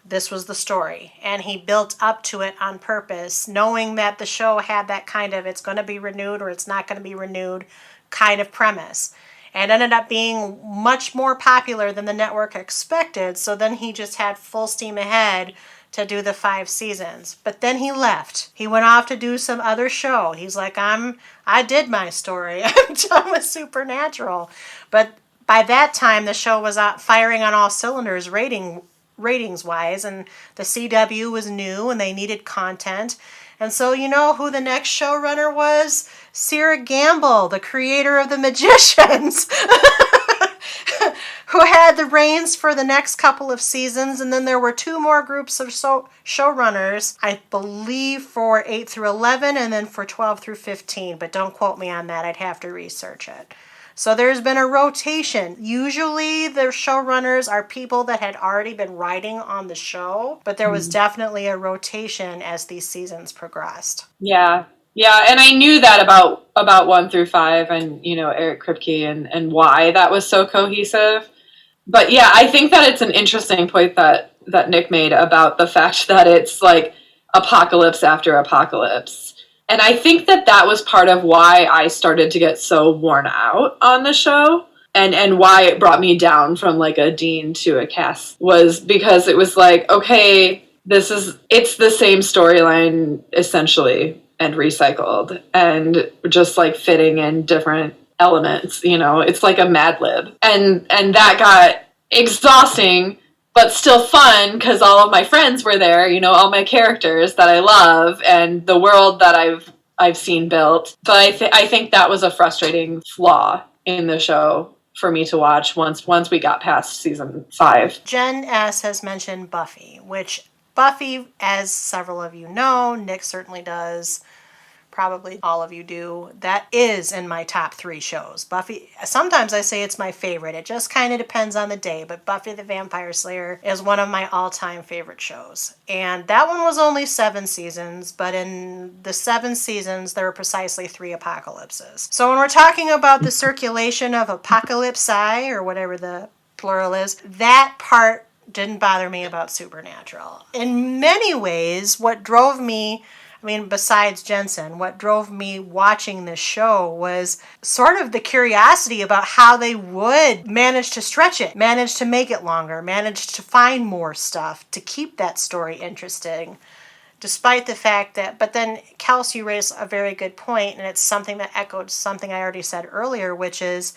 this was the story. And he built up to it on purpose, knowing that the show had that kind of it's going to be renewed or it's not going to be renewed kind of premise. And ended up being much more popular than the network expected. So then he just had full steam ahead to do the 5 seasons. But then he left. He went off to do some other show. He's like, I did my story. I'm done with Supernatural. But by that time, the show was firing on all cylinders ratings-wise, and the CW was new, and they needed content. And so you know who the next showrunner was? Sarah Gamble, the creator of The Magicians, who had the reins for the next couple of seasons. And then there were 2 more groups of showrunners, I believe, for 8 through 11 and then for 12 through 15. But don't quote me on that. I'd have to research it. So there's been a rotation. Usually the showrunners are people that had already been writing on the show, but there was definitely a rotation as these seasons progressed. Yeah, and I knew that about 1 through 5 and, Eric Kripke and why that was so cohesive. But yeah, I think that it's an interesting point that Nick made about the fact that it's apocalypse after apocalypse. And I think that was part of why I started to get so worn out on the show. And why it brought me down from like a Dean to a Cass was because it was like, okay, it's the same storyline essentially and recycled and just like fitting in different elements, it's like a Mad Lib. And that got exhausting, but still fun because all of my friends were there, all my characters that I love and the world that I've seen built. But I think that was a frustrating flaw in the show for me to watch once we got past season 5. Jen S. has mentioned Buffy, which Buffy, as several of you know, Nick certainly does, probably all of you do, that is in my top 3 shows. Buffy, sometimes I say it's my favorite. It just kind of depends on the day, but Buffy the Vampire Slayer is one of my all-time favorite shows. And that one was only 7 seasons, but in the 7 seasons, there were precisely 3 apocalypses. So when we're talking about the circulation of apocalypsi, or whatever the plural is, that part didn't bother me about Supernatural. In many ways, what drove me, besides Jensen, what drove me watching this show was sort of the curiosity about how they would manage to stretch it, manage to make it longer, manage to find more stuff to keep that story interesting, despite the fact that, but then Kels, you raised a very good point, and it's something that echoed something I already said earlier, which is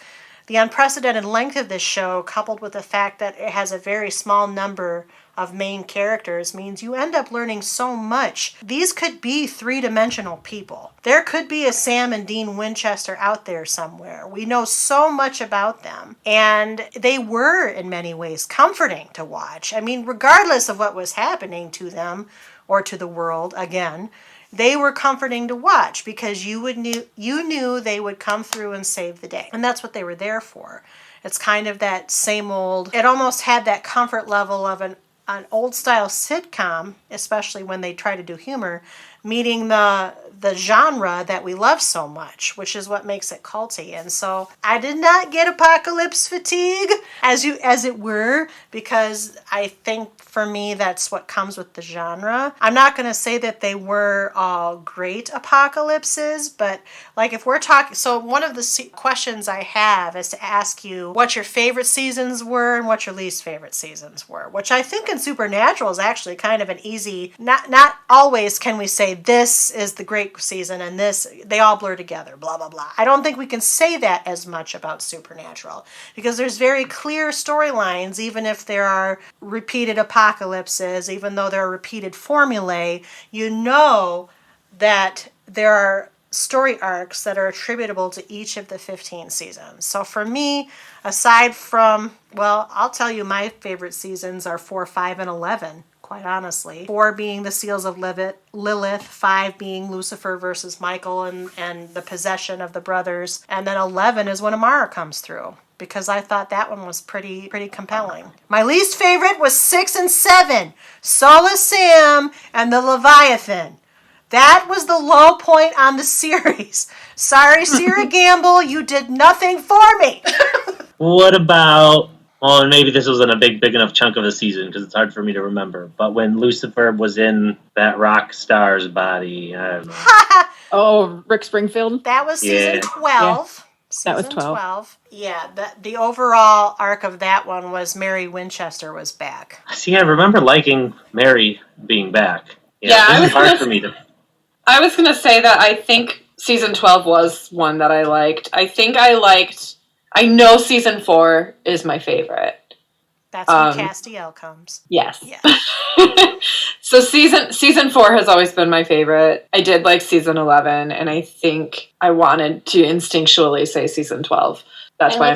the unprecedented length of this show, coupled with the fact that it has a very small number of main characters, means you end up learning so much. These could be 3-dimensional people. There could be a Sam and Dean Winchester out there somewhere. We know so much about them. And they were, in many ways, comforting to watch. Regardless of what was happening to them or to the world, again, they were comforting to watch because you knew they would come through and save the day. And that's what they were there for. It's kind of that same old, it almost had that comfort level of an old style sitcom, especially when they try to do humor, meeting the genre that we love so much, which is what makes it culty. And so I did not get apocalypse fatigue, as it were, because I think for me that's what comes with the genre. I'm not going to say that they were all great apocalypses, but like if we're talking, so one of the questions I have is to ask you what your favorite seasons were and what your least favorite seasons were, which I think in Supernatural is actually kind of an easy, not always can we say this is the great season and this, they all blur together, blah, blah, blah. I don't think we can say that as much about Supernatural because there's very clear storylines, even if there are repeated apocalypses, even though there are repeated formulae, you know that there are story arcs that are attributable to each of the 15 seasons. So for me, aside from, well, I'll tell you my favorite seasons are 4, 5, and 11. Quite honestly. 4 being the Seals of Lilith, 5 being Lucifer versus Michael and the possession of the brothers, and then 11 is when Amara comes through, because I thought that one was pretty compelling. My least favorite was 6 and 7, Sola Sam and the Leviathan. That was the low point on the series. Sorry, Sarah Gamble, you did nothing for me. What about... Well, maybe this wasn't a big enough chunk of the season because it's hard for me to remember. But when Lucifer was in that rock star's body, I don't know. Oh, Rick Springfield? That was season 12. Yeah. That was 12. Yeah, the overall arc of that one was Mary Winchester was back. See, I remember liking Mary being back. Yeah, it was hard for me to... I was going to say that I think season 12 was one that I liked. I know season 4 is my favorite. That's when Castiel comes. Yes. Yeah. So season 4 has always been my favorite. I did like season 11, and I think I wanted to instinctually say season 12. That's why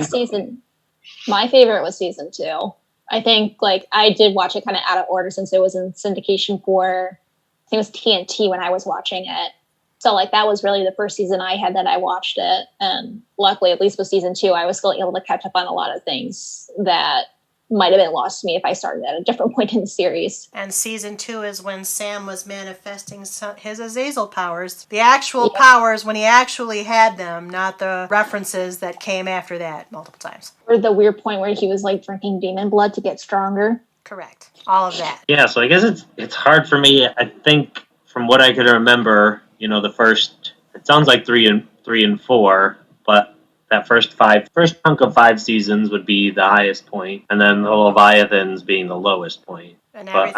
my favorite was season 2. I think I did watch it kind of out of order since it was in syndication for, I think it was TNT when I was watching it. So that was really the first season I had that I watched it. And luckily, at least with season 2, I was still able to catch up on a lot of things that might have been lost to me if I started at a different point in the series. And season 2 is when Sam was manifesting his Azazel powers. The actual powers when he actually had them, not the references that came after that multiple times. Or the weird point where he was drinking demon blood to get stronger. Correct. All of that. Yeah, so I guess it's hard for me. I think from what I can remember, the first, it sounds like three and four, but that first chunk of 5 seasons would be the highest point, and then the Leviathans being the lowest point. And But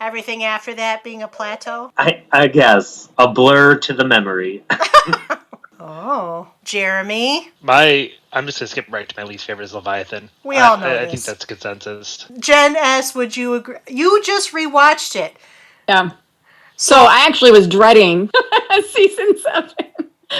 everything after that being a plateau? I guess a blur to the memory. Oh, Jeremy? I'm just going to skip right to my least favorite is Leviathan. We all know I this. think that's consensus. Jen S., would you agree? You just rewatched it. Yeah. So I actually was dreading season 7.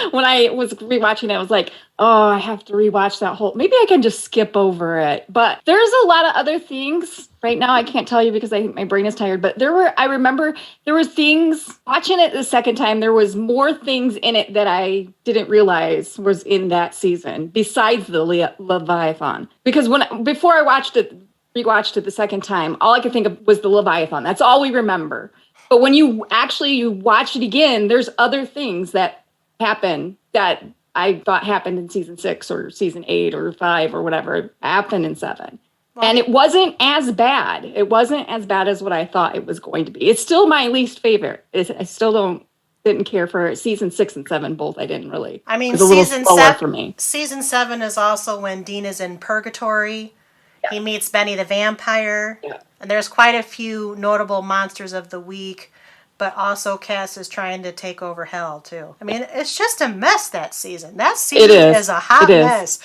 When I was rewatching it, I was like, oh, I have to rewatch that whole... Maybe I can just skip over it. But there's a lot of other things. Right now, I can't tell you because I think my brain is tired. But I remember there were things... Watching it the second time, there was more things in it that I didn't realize was in that season, besides the Leviathan. Because before I rewatched it the second time, all I could think of was the Leviathan. That's all we remember. But when you watch it again, there's other things that happen that I thought happened in season 6 or season 8 or 5 or whatever happened in 7. Well, and it wasn't as bad. It wasn't as bad as what I thought it was going to be. It's still my least favorite. I still didn't care for season 6 and 7 both. I didn't really. I mean, it was a little slower for me. Season 7 is also when Dean is in purgatory. Yeah. He meets Benny the vampire. Yeah. And there's quite a few notable monsters of the week. But also Cass is trying to take over hell, too. I mean, it's just a mess, that season. That season is a hot mess.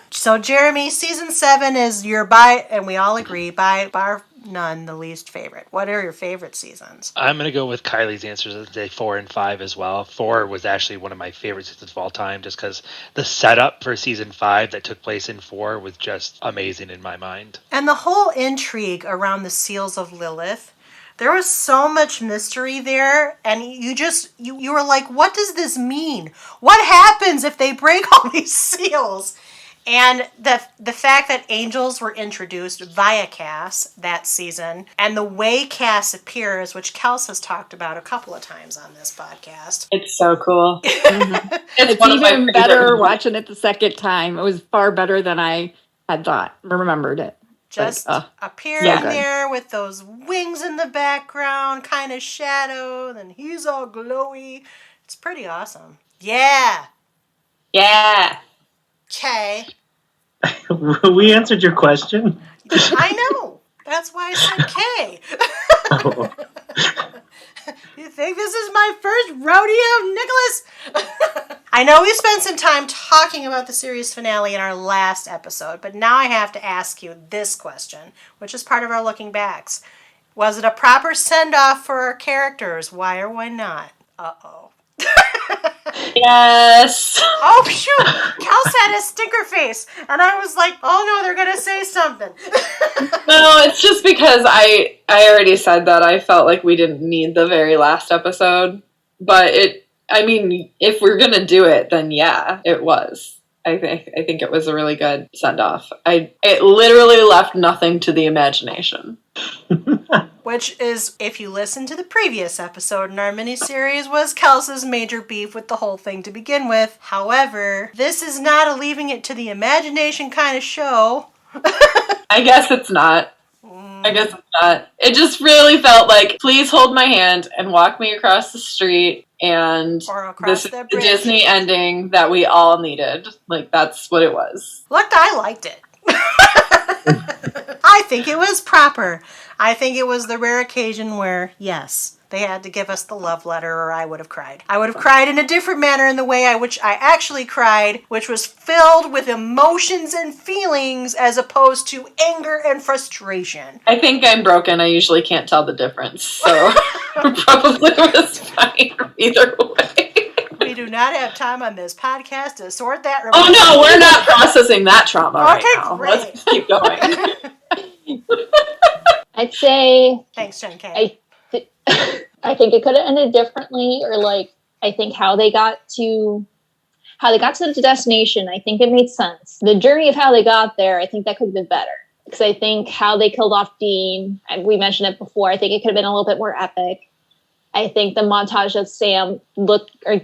So, Jeremy, season 7 is your and we all agree, by bar none, the least favorite. What are your favorite seasons? I'm going to go with Kylie's answers and say 4 and 5 as well. 4 was actually one of my favorite seasons of all time, just because the setup for season 5 that took place in 4 was just amazing in my mind. And the whole intrigue around the seals of Lilith. There was so much mystery there, and you were like, what does this mean? What happens if they break all these seals? And the fact that angels were introduced via Cass that season, and the way Cass appears, which Kels has talked about a couple of times on this podcast. It's so cool. Mm-hmm. It's even better watching it the second time. It was far better than I had thought, remembered it. Just appearing there with those wings in the background, kind of shadow, and he's all glowy. It's pretty awesome. Yeah. Yeah. Okay. We answered your question. I know. That's why I said K. Oh. You think this is my first rodeo, Nicholas? I know we spent some time talking about the series finale in our last episode, but now I have to ask you this question, which is part of our looking backs. Was it a proper send-off for our characters? Why or why not? Uh-oh. Yes. Oh, shoot. Kels had a stinker face, and I was like, oh, no, they're going to say something. No, it's just because I already said that I felt like we didn't need the very last episode. But if we're going to do it, then yeah, it was. I think it was a really good send-off. It literally left nothing to the imagination. Which is, if you listen to the previous episode in our miniseries, was Kels's major beef with the whole thing to begin with. However, this is not a leaving it to the imagination kind of show. I guess it's not. It just really felt like, please hold my hand and walk me across the street, and this is the Disney ending that we all needed. Like, that's what it was. Look, I liked it. I think it was proper. I think it was the rare occasion where, yes, they had to give us the love letter, or I would have cried. I would have cried in a different manner in the way which I actually cried, which was filled with emotions and feelings as opposed to anger and frustration. I think I'm broken. I usually can't tell the difference, so probably was fine either way. We do not have time on this podcast to sort that. Oh no, we're not processing that trauma right now. Great. Let's keep going. I'd say... Thanks, Jen K. I think it could have ended differently, or I think how they got to the destination, I think it made sense. The journey of how they got there, I think that could have been better. Because I think how they killed off Dean, and we mentioned it before, I think it could have been a little bit more epic. I think the montage of Sam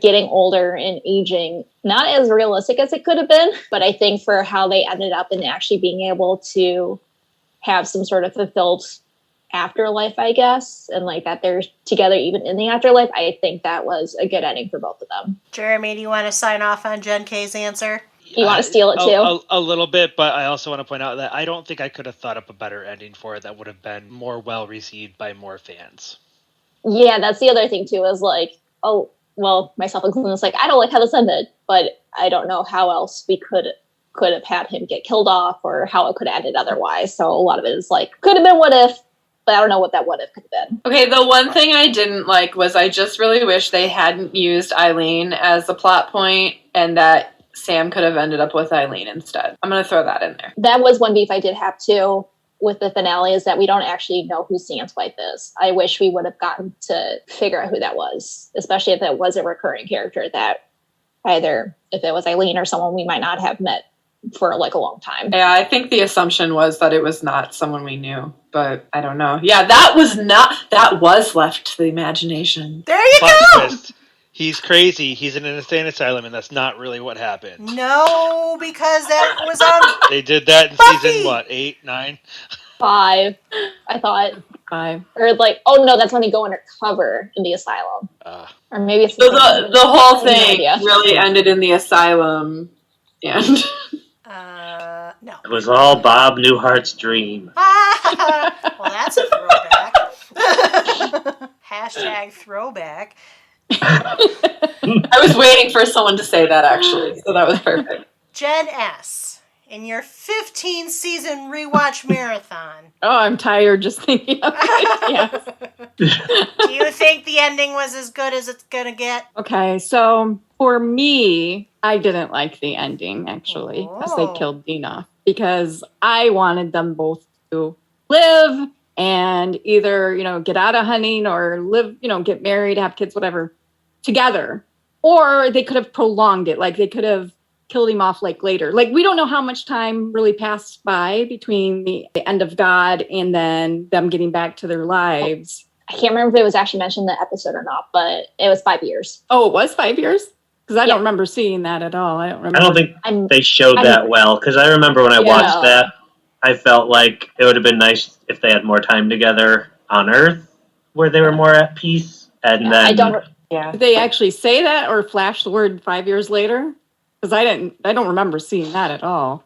getting older and aging, not as realistic as it could have been, but I think for how they ended up and actually being able to have some sort of fulfilled afterlife, I guess, and like that they're together even in the afterlife, I think that was a good ending for both of them. Jeremy, do you want to sign off on Jen K's answer? You want to steal it too? A little bit, but I also want to point out that I don't think I could have thought up a better ending for it that would have been more well received by more fans. Yeah, that's the other thing too, is like, oh, well, myself included, it's like, I don't like how this ended, but I don't know how else we could have had him get killed off or how it could have ended otherwise. So a lot of it is like, could have been what if, but I don't know what that what if could have been. Okay, the one thing I didn't like was I just really wish they hadn't used Eileen as a plot point and that Sam could have ended up with Eileen instead. I'm going to throw that in there. That was one beef I did have too with the finale, is that we don't actually know who Sam's wife is. I wish we would have gotten to figure out who that was, especially if it was a recurring character that either, if it was Eileen or someone we might not have met for like a long time. Yeah, I think the assumption was that it was not someone we knew, but I don't know. Yeah, that was left to the imagination. There you Plot go! twist. He's crazy. He's in an insane asylum, and that's not really what happened. No, because that was on They did that in Buffy! season, what, 8, 9? 5, I thought. 5. Or like, oh no, that's when they go undercover in the asylum. Or maybe it's So the whole I have no thing idea. really ended in the asylum. And no. It was all Bob Newhart's dream. Well, that's a throwback. Hashtag throwback. I was waiting for someone to say that, actually, so that was perfect. Jen S., in your 15-season rewatch marathon, Oh, I'm tired just thinking of it. Yes. do you think the ending was as good as it's going to get? Okay, so for me, I didn't like the ending, actually, as they killed Dina, because I wanted them both to live and either, get out of hunting or live, get married, have kids, whatever, together. Or they could have prolonged it. Like, they could have killed him off, like, later. Like, we don't know how much time really passed by between the end of God and then them getting back to their lives. I can't remember if it was actually mentioned in the episode or not, but it was 5 years. Oh, it was 5 years? Because I don't remember seeing that at all. I don't remember. I don't think they showed that well, because I remember when I watched that, I felt like it would have been nice if they had more time together on Earth, where they were more at peace. And then Did they actually say that or flash the word 5 years later? Because I don't remember seeing that at all.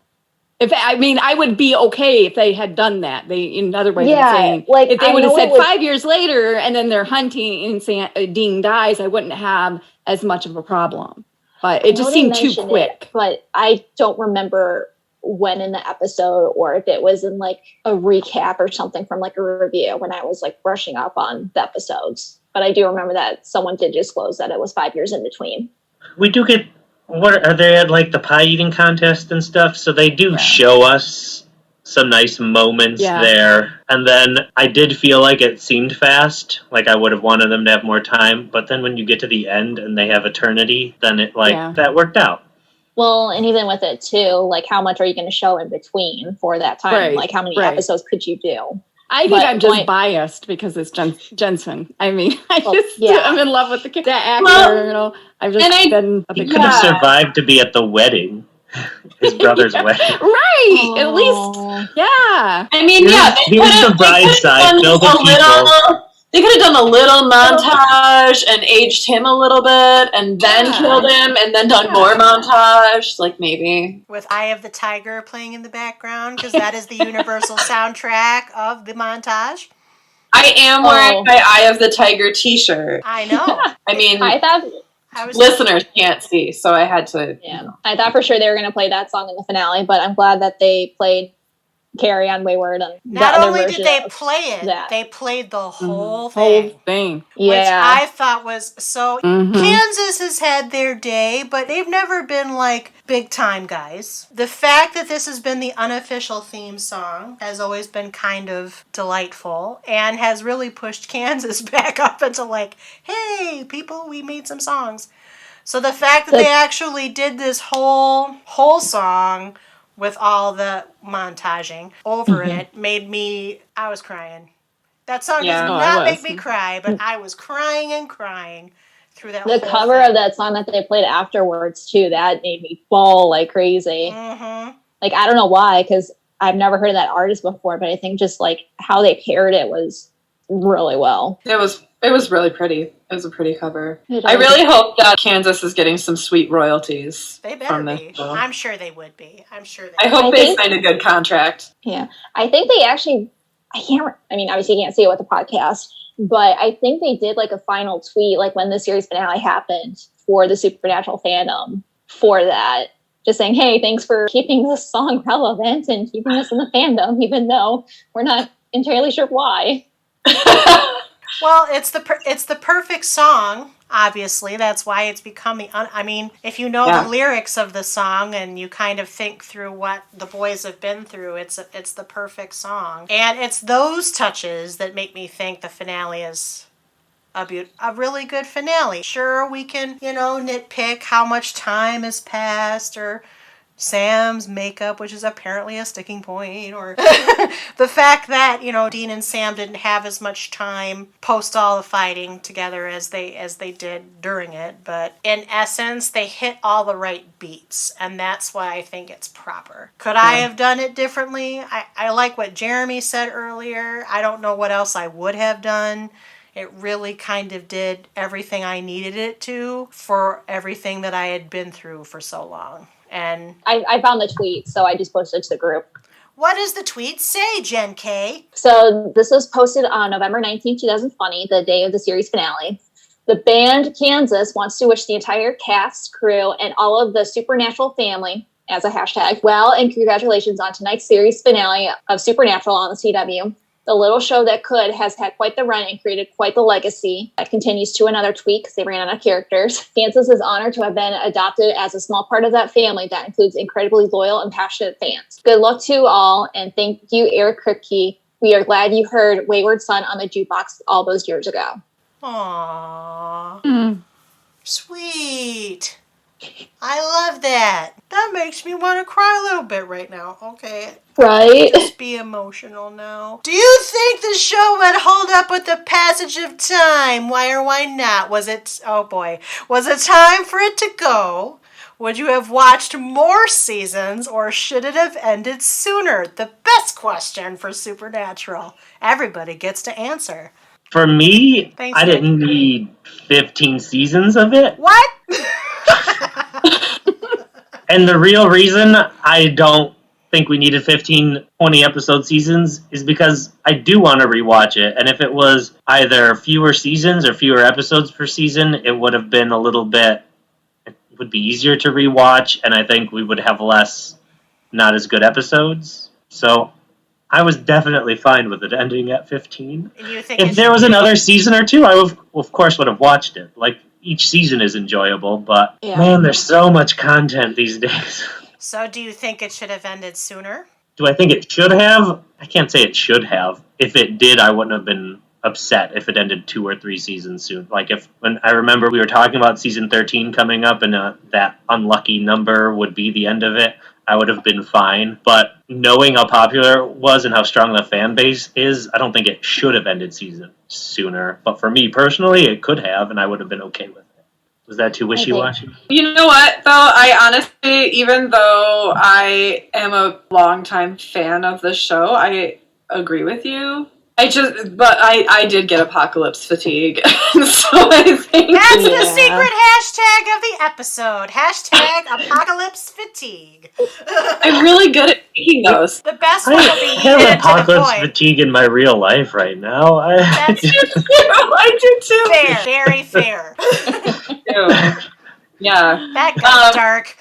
I would be okay if they had done that. In other ways, I'm saying, like, if they would have said 5 years later and then they're hunting and Dean dies, I wouldn't have as much of a problem. But it just seemed too quick. But I don't remember when in the episode or if it was in like a recap or something from like a review when I was like brushing up on the episodes. But I do remember that someone did disclose that it was 5 years in between. We do get, they had like the pie eating contest and stuff, so they do show us some nice moments there. And then I did feel like it seemed fast, like I would have wanted them to have more time, but then when you get to the end and they have eternity, then it that worked out. Well, and even with it too, like how much are you going to show in between for that time? Right, like how many episodes could you do? I think I'm just biased because it's Jensen. I mean, I'm in love with that actor. I've just been a big He could have survived to be at the wedding, his brother's wedding. Right, at least, yeah. I mean, he was the bride's side, no the people. They could have done a little montage and aged him a little bit and then killed him and then done more montage, like maybe. With Eye of the Tiger playing in the background, because that is the universal soundtrack of the montage. I am wearing my Eye of the Tiger t-shirt. I know. I mean, I thought listeners can't see, so I had to. Yeah, I thought for sure they were going to play that song in the finale, but I'm glad that they played Carry On Wayward. And not only did they play it, they played the whole thing. Yeah. Which I thought was so... Kansas has had their day, but they've never been like big time guys. The fact that this has been the unofficial theme song has always been kind of delightful and has really pushed Kansas back up into like, hey, people, we made some songs. So the fact that they actually did this whole song with all the montaging over it made me, I was crying. That song does not make me cry, but I was crying and crying through that whole cover thing. of that song that they played afterwards too, that made me bawl like crazy. Like, I don't know why, because I've never heard of that artist before, but I think just like how they paired it was really well. It was really pretty. It was a pretty cover. It I is. really hope that Kansas is getting some sweet royalties They better from this be. show. I'm sure they would be. I'm sure they I hope I they think- signed a good contract. Yeah. I think they actually, obviously you can't see it with the podcast, but I think they did like a final tweet, like when the series finale happened for the Supernatural fandom for that. Just saying, hey, thanks for keeping this song relevant and keeping us in the fandom, even though we're not entirely sure why. Well, it's the perfect song. Obviously, that's why it's become if you know Yeah. the lyrics of the song and you kind of think through what the boys have been through, it's the perfect song. And it's those touches that make me think the finale is a really good finale. Sure, we can, nitpick how much time has passed, or Sam's makeup, which is apparently a sticking point, or the fact that, Dean and Sam didn't have as much time post all the fighting together as they did during it. But in essence, they hit all the right beats, and that's why I think it's proper. Could I have done it differently? I like what Jeremy said earlier. I don't know what else I would have done. It really kind of did everything I needed it to for everything that I had been through for so long. And I found the tweet, so I just posted it to the group. what does the tweet say, Jen K? So this was posted on November 19th, 2020, the day of the series finale. The band Kansas wants to wish the entire cast, crew, and all of the Supernatural family, as a hashtag, well, and congratulations on tonight's series finale of Supernatural on the CW. The little show that could has had quite the run and created quite the legacy. That continues to another tweet because they ran out of characters. Kansas is honored to have been adopted as a small part of that family that includes incredibly loyal and passionate fans. Good luck to you all, and thank you, Eric Kripke. We are glad you heard Wayward Son on the jukebox all those years ago. Aww. Sweet. I love that. That makes me want to cry a little bit right now. Okay. Right? Just be emotional now. Do you think the show would hold up with the passage of time? Why or why not? Was it time for it to go? Would you have watched more seasons, or should it have ended sooner? The best question for Supernatural. Everybody gets to answer. For me, Thanks, I Nick. didn't need 15 seasons of it. What? And the real reason I don't think we needed 15, 20 episode seasons is because I do want to rewatch it. And if it was either fewer seasons or fewer episodes per season, it would have been it would be easier to rewatch, and I think we would have less not as good episodes. So I was definitely fine with it ending at 15. And you think If there was another season or two, I of course would have watched it. Like, each season is enjoyable, but Yeah. man, there's so much content these days. So do you think it should have ended sooner? Do I think it should have? I can't say it should have. If it did, I wouldn't have been upset if it ended 2 or 3 seasons soon. Like, when I remember we were talking about season 13 coming up, and that unlucky number would be the end of it, I would have been fine. But knowing how popular it was and how strong the fan base is, I don't think it should have ended season sooner. But for me personally, it could have, and I would have been okay with it. Was that too wishy-washy? You know what, though? I honestly, even though I am a longtime fan of the show, I agree with you. I did get apocalypse fatigue. So I think That's the secret hashtag of the episode. Hashtag apocalypse fatigue. I'm really good at making those. The best one will be I have hit to the apocalypse point. fatigue in my real life right now. That's I do too. fair. Very fair. Yeah. That got dark.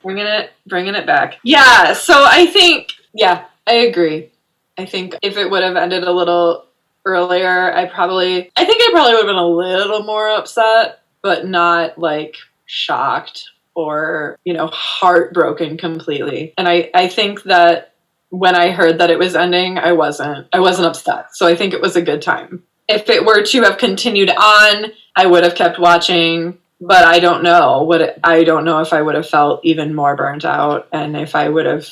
bringing it back. Yeah. So I think, I agree. I think if it would have ended a little earlier, I probably would have been a little more upset, but not like shocked or, heartbroken completely. And I think that when I heard that it was ending, I wasn't upset. So I think it was a good time. If it were to have continued on, I would have kept watching, but I don't know I don't know if I would have felt even more burnt out, and if I would have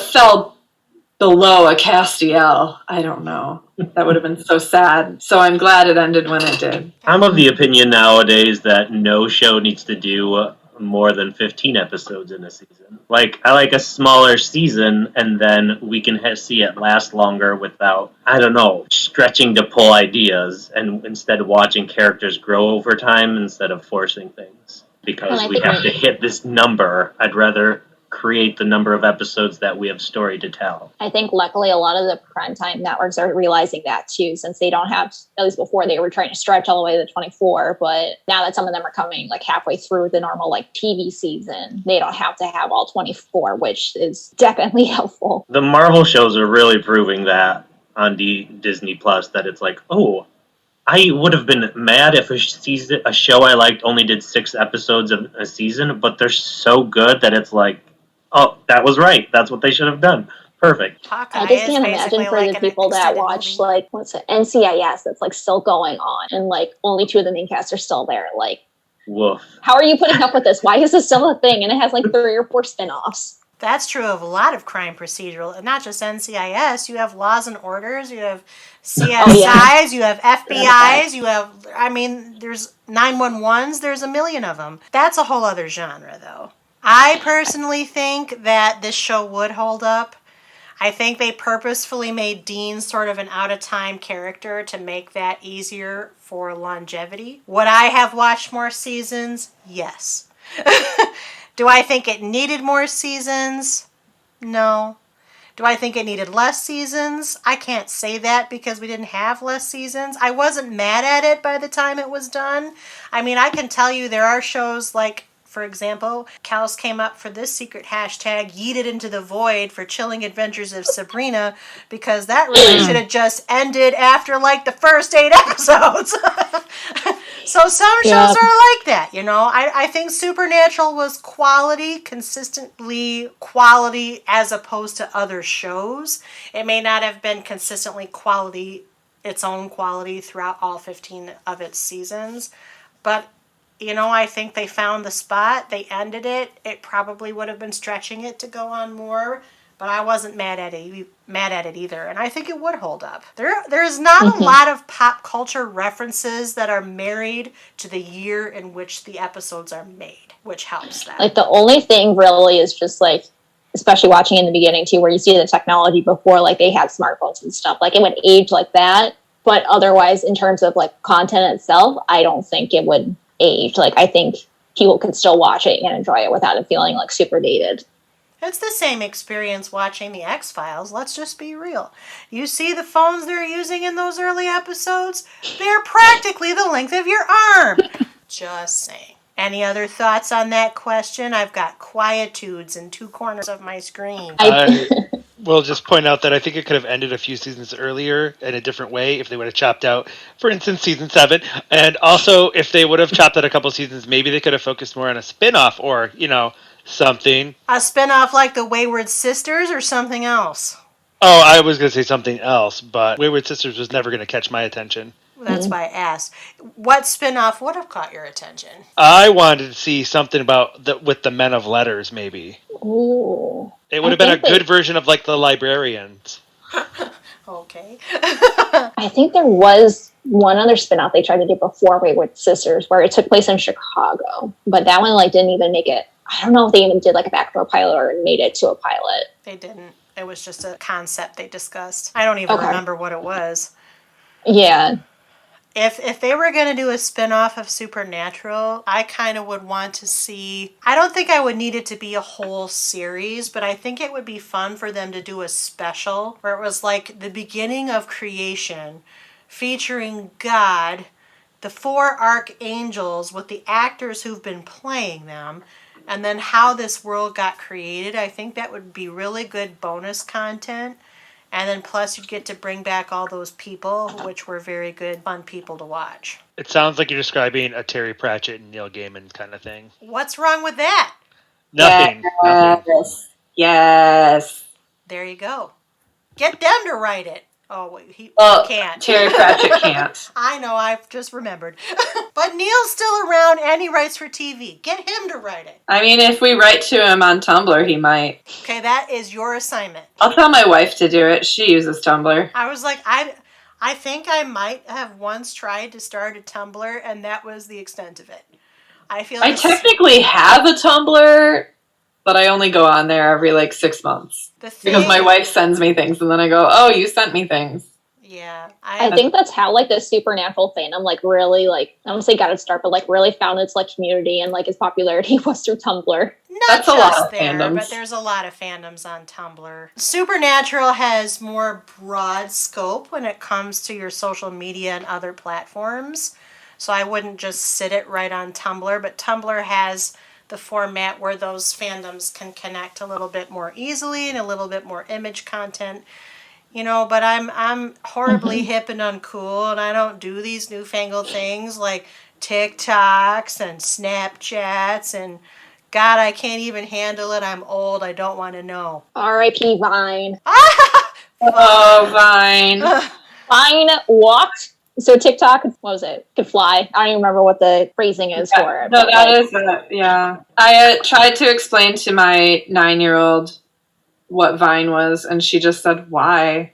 felt below a Castiel, I don't know. That would have been so sad. So I'm glad it ended when it did. I'm of the opinion nowadays that no show needs to do more than 15 episodes in a season. Like, I like a smaller season, and then we can see it last longer without, I don't know, stretching to pull ideas, and instead of watching characters grow over time instead of forcing things. Because we have to hit this number, I'd rather create the number of episodes that we have story to tell. I think luckily a lot of the primetime networks are realizing that too, since they don't have, at least before they were trying to stretch all the way to 24, but now that some of them are coming like halfway through the normal like TV season, they don't have to have all 24, which is definitely helpful. The Marvel shows are really proving that on Disney Plus, that it's like, oh, I would have been mad if a show I liked only did 6 episodes of a season, but they're so good that it's like, oh, that was right. That's what they should have done. Perfect. I just can't imagine for the people that watch, like, what's it, NCIS, that's, like, still going on, and, like, only 2 of the main cast are still there. Like, woof. How are you putting up with this? Why is this still a thing? And it has, like, 3 or 4 spin-offs. That's true of a lot of crime procedural, and not just NCIS. You have Laws and Orders, you have CSIs, you have FBIs, you have, I mean, there's 911s, there's a million of them. That's a whole other genre, though. I personally think that this show would hold up. I think they purposefully made Dean sort of an out-of-time character to make that easier for longevity. Would I have watched more seasons? Yes. Do I think it needed more seasons? No. Do I think it needed less seasons? I can't say that because we didn't have less seasons. I wasn't mad at it by the time it was done. I mean, I can tell you there are shows like, for example, Kels came up for this secret hashtag, yeeted into the void for Chilling Adventures of Sabrina, because that really should have just ended after like the first 8 episodes. So some shows are like that, you know. I think Supernatural was quality, consistently quality as opposed to other shows. It may not have been consistently quality, its own quality throughout all 15 of its seasons, but you know, I think they found the spot. They ended it. It probably would have been stretching it to go on more, but I wasn't mad at it either. And I think it would hold up. There's not a lot of pop culture references that are married to the year in which the episodes are made, which helps that. Like the only thing really is just like, especially watching in the beginning too, where you see the technology before, like they had smartphones and stuff. Like it would age like that, but otherwise, in terms of like content itself, I don't think it would age. Like I think people could still watch it and enjoy it without it feeling like super dated. It's the same experience watching the X-Files. Let's just be real. You see the phones they're using in those early episodes? They're practically the length of your arm. Just saying. Any other thoughts on that question? I've got quietudes in 2 corners of my screen. I will just point out that I think it could have ended a few seasons earlier in a different way if they would have chopped out, for instance, season 7. And also, if they would have chopped out a couple seasons, maybe they could have focused more on a spin-off or, you know, something. A spin-off like the Wayward Sisters or something else? Oh, I was going to say something else, but Wayward Sisters was never going to catch my attention. That's why I asked. What spin-off would have caught your attention? I wanted to see something about with the Men of Letters, maybe. Ooh. It would have been a good version of, like, the Librarians. Okay. I think there was one other spin-off they tried to do before Wayward Sisters, where it took place in Chicago. But that one, like, didn't even make it. I don't know if they even did, like, a backdoor pilot or made it to a pilot. They didn't. It was just a concept they discussed. I don't even remember what it was. Yeah. If they were going to do a spin-off of Supernatural, I kind of would want to see... I don't think I would need it to be a whole series, but I think it would be fun for them to do a special where it was like the beginning of creation featuring God, the 4 archangels with the actors who've been playing them, and then how this world got created. I think that would be really good bonus content. And then plus you'd get to bring back all those people, which were very good, fun people to watch. It sounds like you're describing a Terry Pratchett and Neil Gaiman kind of thing. What's wrong with that? Nothing. Yes. There you go. Get them to write it. Oh, wait, he can't. Terry Pratchett can't. I know, I've just remembered. But Neil's still around and he writes for TV. Get him to write it. I mean, if we write to him on Tumblr, he might. Okay, that is your assignment. I'll tell my wife to do it. She uses Tumblr. I was like, I think I might have once tried to start a Tumblr, and that was the extent of it. I feel I technically have a Tumblr, but I only go on there every like 6 months. Because my wife sends me things, and then I go, oh, you sent me things. Yeah. I think that's how like the supernatural fandom like really like I don't say got its start, but like really found its like community and like its popularity was through Tumblr. That's a lot of fandoms. But there's a lot of fandoms on Tumblr. Supernatural has more broad scope when it comes to your social media and other platforms. So I wouldn't just sit it right on Tumblr, but Tumblr has the format where those fandoms can connect a little bit more easily and a little bit more image content. But I'm horribly hip and uncool, and I don't do these newfangled things like TikToks and Snapchats, and God, I can't even handle it. I'm old. I don't want to know. R.I.P. Vine. Oh, Vine. Vine walked. So TikTok, what was it? Could fly. I don't even remember what the phrasing is for it. No, that is it. Yeah. I tried to explain to my 9-year-old what Vine was, and she just said, why?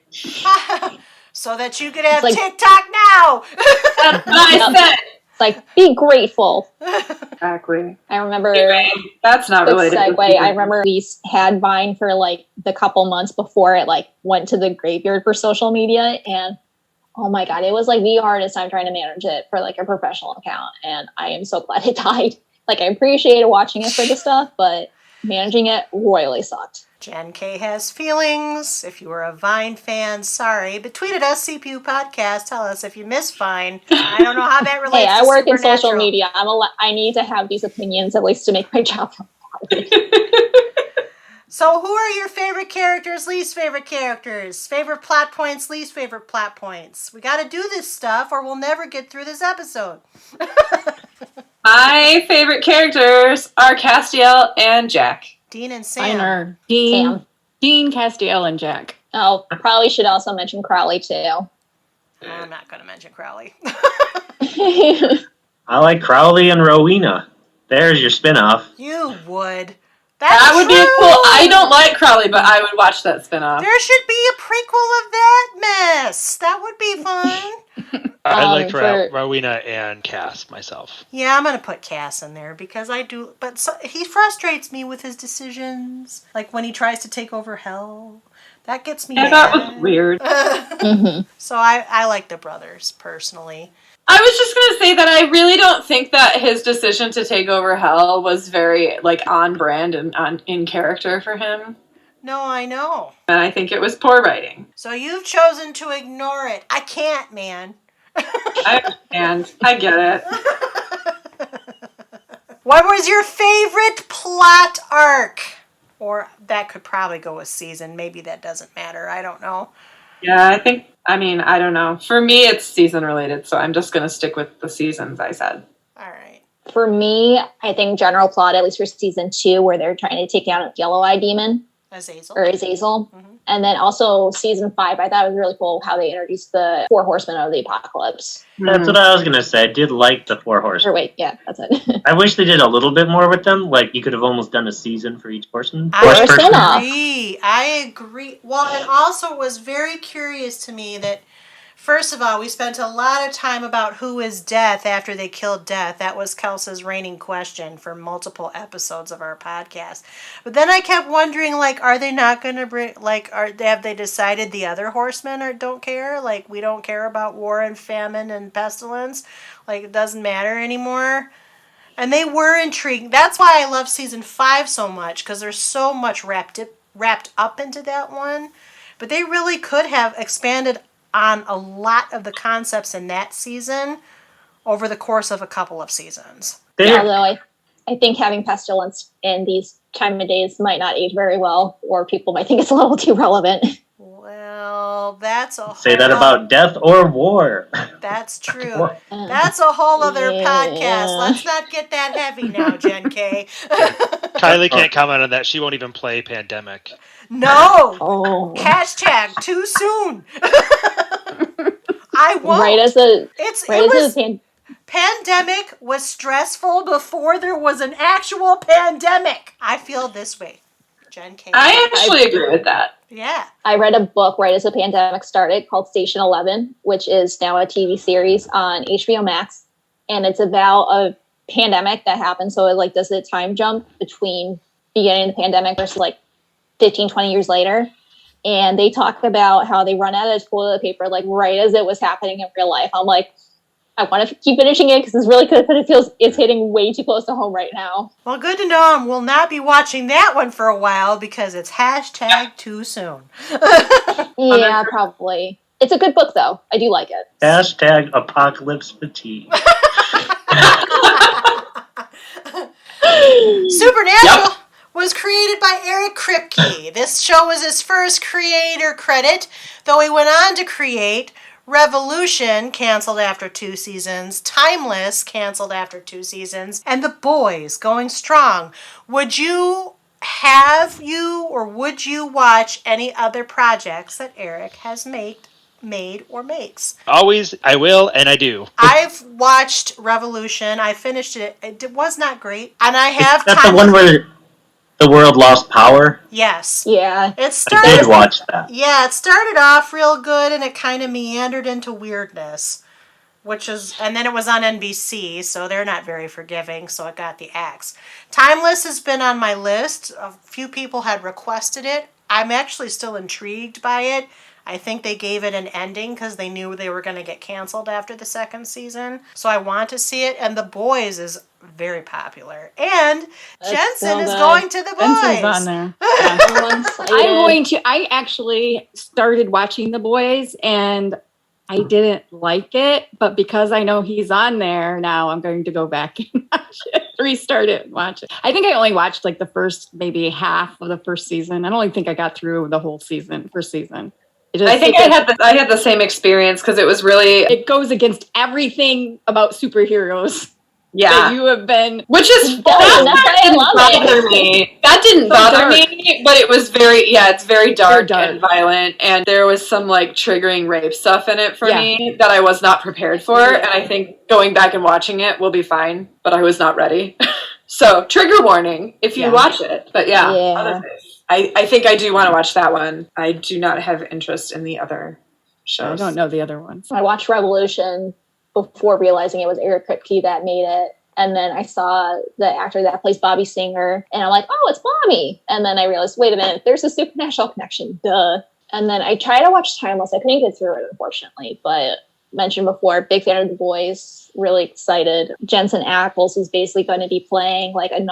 So that you could have TikTok now. That's what I said. It's like, be grateful. Exactly. I remember. That's not related. Segue. I remember we had Vine for like the couple months before it like went to the graveyard for social media, and oh my God, it was like the hardest time trying to manage it for like a professional account, and I am so glad it died. Like I appreciated watching it for the stuff, but managing it royally sucked. Jen K has feelings. If you were a Vine fan, sorry. But tweet at us, CPU Podcast. Tell us if you miss Vine. I don't know how that relates to I work in social Supernatural. media. I need to have these opinions at least to make my job. So who are your favorite characters, least favorite characters? Favorite plot points, least favorite plot points? We got to do this stuff or we'll never get through this episode. My favorite characters are Castiel and Jack. Dean and Sam. Sam. Dean, Castiel, and Jack. Oh, probably should also mention Crowley too. I'm not going to mention Crowley. I like Crowley and Rowena. There's your spinoff. You would. That would be cool. I don't like Crowley, but I would watch that spinoff. There should be a prequel of that mess. That would be fun. I like Rowena and Cass myself. Yeah, I'm going to put Cass in there because I do. But he frustrates me with his decisions. Like when he tries to take over hell. That gets me mad. That was weird. So I like the brothers, personally. I was just going to say that I really don't think that his decision to take over Hell was very, like, on brand and in character for him. No, I know. And I think it was poor writing. So you've chosen to ignore it. I can't, man. I understand. I get it. What was your favorite plot arc? Or that could probably go with season. Maybe that doesn't matter. I don't know. Yeah, I don't know. For me, it's season related, so I'm just going to stick with the seasons I said. All right. For me, I think general plot, at least for season 2, where they're trying to take down a yellow eye demon. Azazel. Mm-hmm. And then also season 5, I thought it was really cool how they introduced the 4 horsemen of the apocalypse. That's what I was going to say. I did like the 4 horsemen. Or wait, yeah, that's it. I wish they did a little bit more with them. Like, you could have almost done a season for each person. I agree. Well, it also was very curious to me that, first of all, we spent a lot of time about who is Death after they killed Death. That was Kels's reigning question for multiple episodes of our podcast. But then I kept wondering, like, are they not going to bring, like, have they decided the other horsemen don't care? Like, we don't care about war and famine and pestilence? Like, it doesn't matter anymore? And they were intrigued. That's why I love season 5 so much, because there's so much wrapped up into that one. But they really could have expanded on a lot of the concepts in that season over the course of a couple of seasons. Yeah, although I think having pestilence in these time of days might not age very well, or people might think it's a little too relevant. Well, that's a whole... Say that about death or war. That's true. That's a whole other podcast. Let's not get that heavy now, Jen K. Kylie can't comment on that. She won't even play Pandemic. No! Oh. Hashtag too soon. I won't. Pandemic was stressful before there was an actual pandemic. I feel this way. Jen K. I actually agree with that. Yeah. I read a book right as the pandemic started called Station 11, which is now a TV series on HBO Max. And it's about a pandemic that happened. So it like does the time jump between beginning of the pandemic versus like 15, 20 years later. And they talk about how they run out of toilet paper like right as it was happening in real life. I'm like, I want to keep finishing it because it's really good, but it feels it's hitting way too close to home right now. Well, good to know. I will not be watching that one for a while because it's hashtag too soon. Yeah, probably. It's a good book, though. I do like it. Hashtag apocalypse fatigue. Supernatural was created by Eric Kripke. This show was his first creator credit, though he went on to create Revolution, canceled after 2 seasons, Timeless, canceled after 2 seasons, and The Boys, going strong. Would you watch any other projects that Eric has made or makes? Always, I will, and I do. I've watched Revolution. I finished it. It was not great. And I have Is that the one where the world lost power? Yes. Yeah. I did watch that. Yeah, it started off real good and it kind of meandered into weirdness. And then it was on NBC, so they're not very forgiving, so it got the axe. Timeless has been on my list. A few people had requested it. I'm actually still intrigued by it. I think they gave it an ending because they knew they were going to get canceled after the 2nd season. So I want to see it. And The Boys is very popular. And Jensen is going to The Boys. Jensen's on there. Yeah. I actually started watching The Boys and I didn't like it, but because I know he's on there now, I'm going to go back and watch it, restart it and watch it. I think I only watched like the first, maybe half of the first season. I don't even think I got through the whole first season. I think I had the same experience because it was really... It goes against everything about superheroes. Yeah. That you have been... Which is... That didn't bother me, but it was it's very dark and violent, and there was some, like, triggering rape stuff in it for me that I was not prepared for, and I think going back and watching it will be fine, but I was not ready. So, trigger warning if you watch it. But other things. I think I do want to watch that one. I do not have interest in the other shows. I don't know the other ones. I watched Revolution before realizing it was Eric Kripke that made it. And then I saw the actor that plays Bobby Singer. And I'm like, oh, it's Bobby. And then I realized, wait a minute, there's a supernatural connection. Duh. And then I tried to watch Timeless. I couldn't get through it, unfortunately. But mentioned before, big fan of The Boys. Really excited. Jensen Ackles is basically going to be playing like a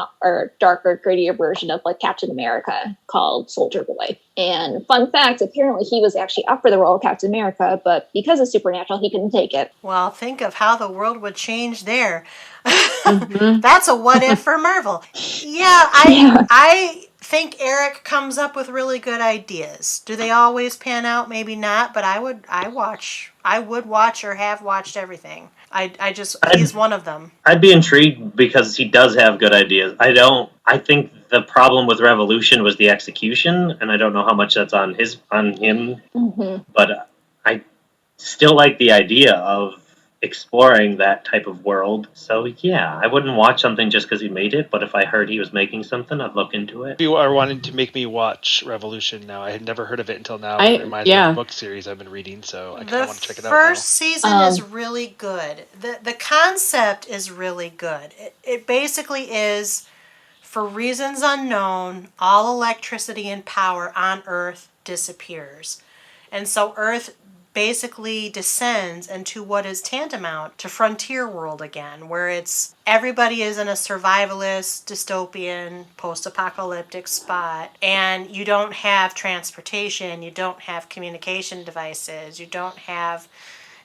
darker, grittier version of like Captain America called Soldier Boy. And fun fact, apparently he was actually up for the role of Captain America, but because of Supernatural, he couldn't take it. Well, think of how the world would change there. That's a what if for Marvel. I think Eric comes up with really good ideas. Do they always pan out? Maybe not, but I would watch or have watched everything. He's one of them. I'd be intrigued because he does have good ideas. I think the problem with Revolution was the execution, and I don't know how much that's on him. Mm-hmm. But I still like the idea of exploring that type of world. So I wouldn't watch something just because he made it, but if I heard he was making something, I'd look into it. You are wanting to make me watch Revolution now. I had never heard of it until now. It reminds me of the book series I've been reading, so I kind of want to check it out now. The first season is really good. The concept is really good. It basically is, for reasons unknown, all electricity and power on Earth disappears. And so Earth basically descends into what is tantamount to frontier world again, where everybody is in a survivalist, dystopian, post-apocalyptic spot, and you don't have transportation, you don't have communication devices, you don't have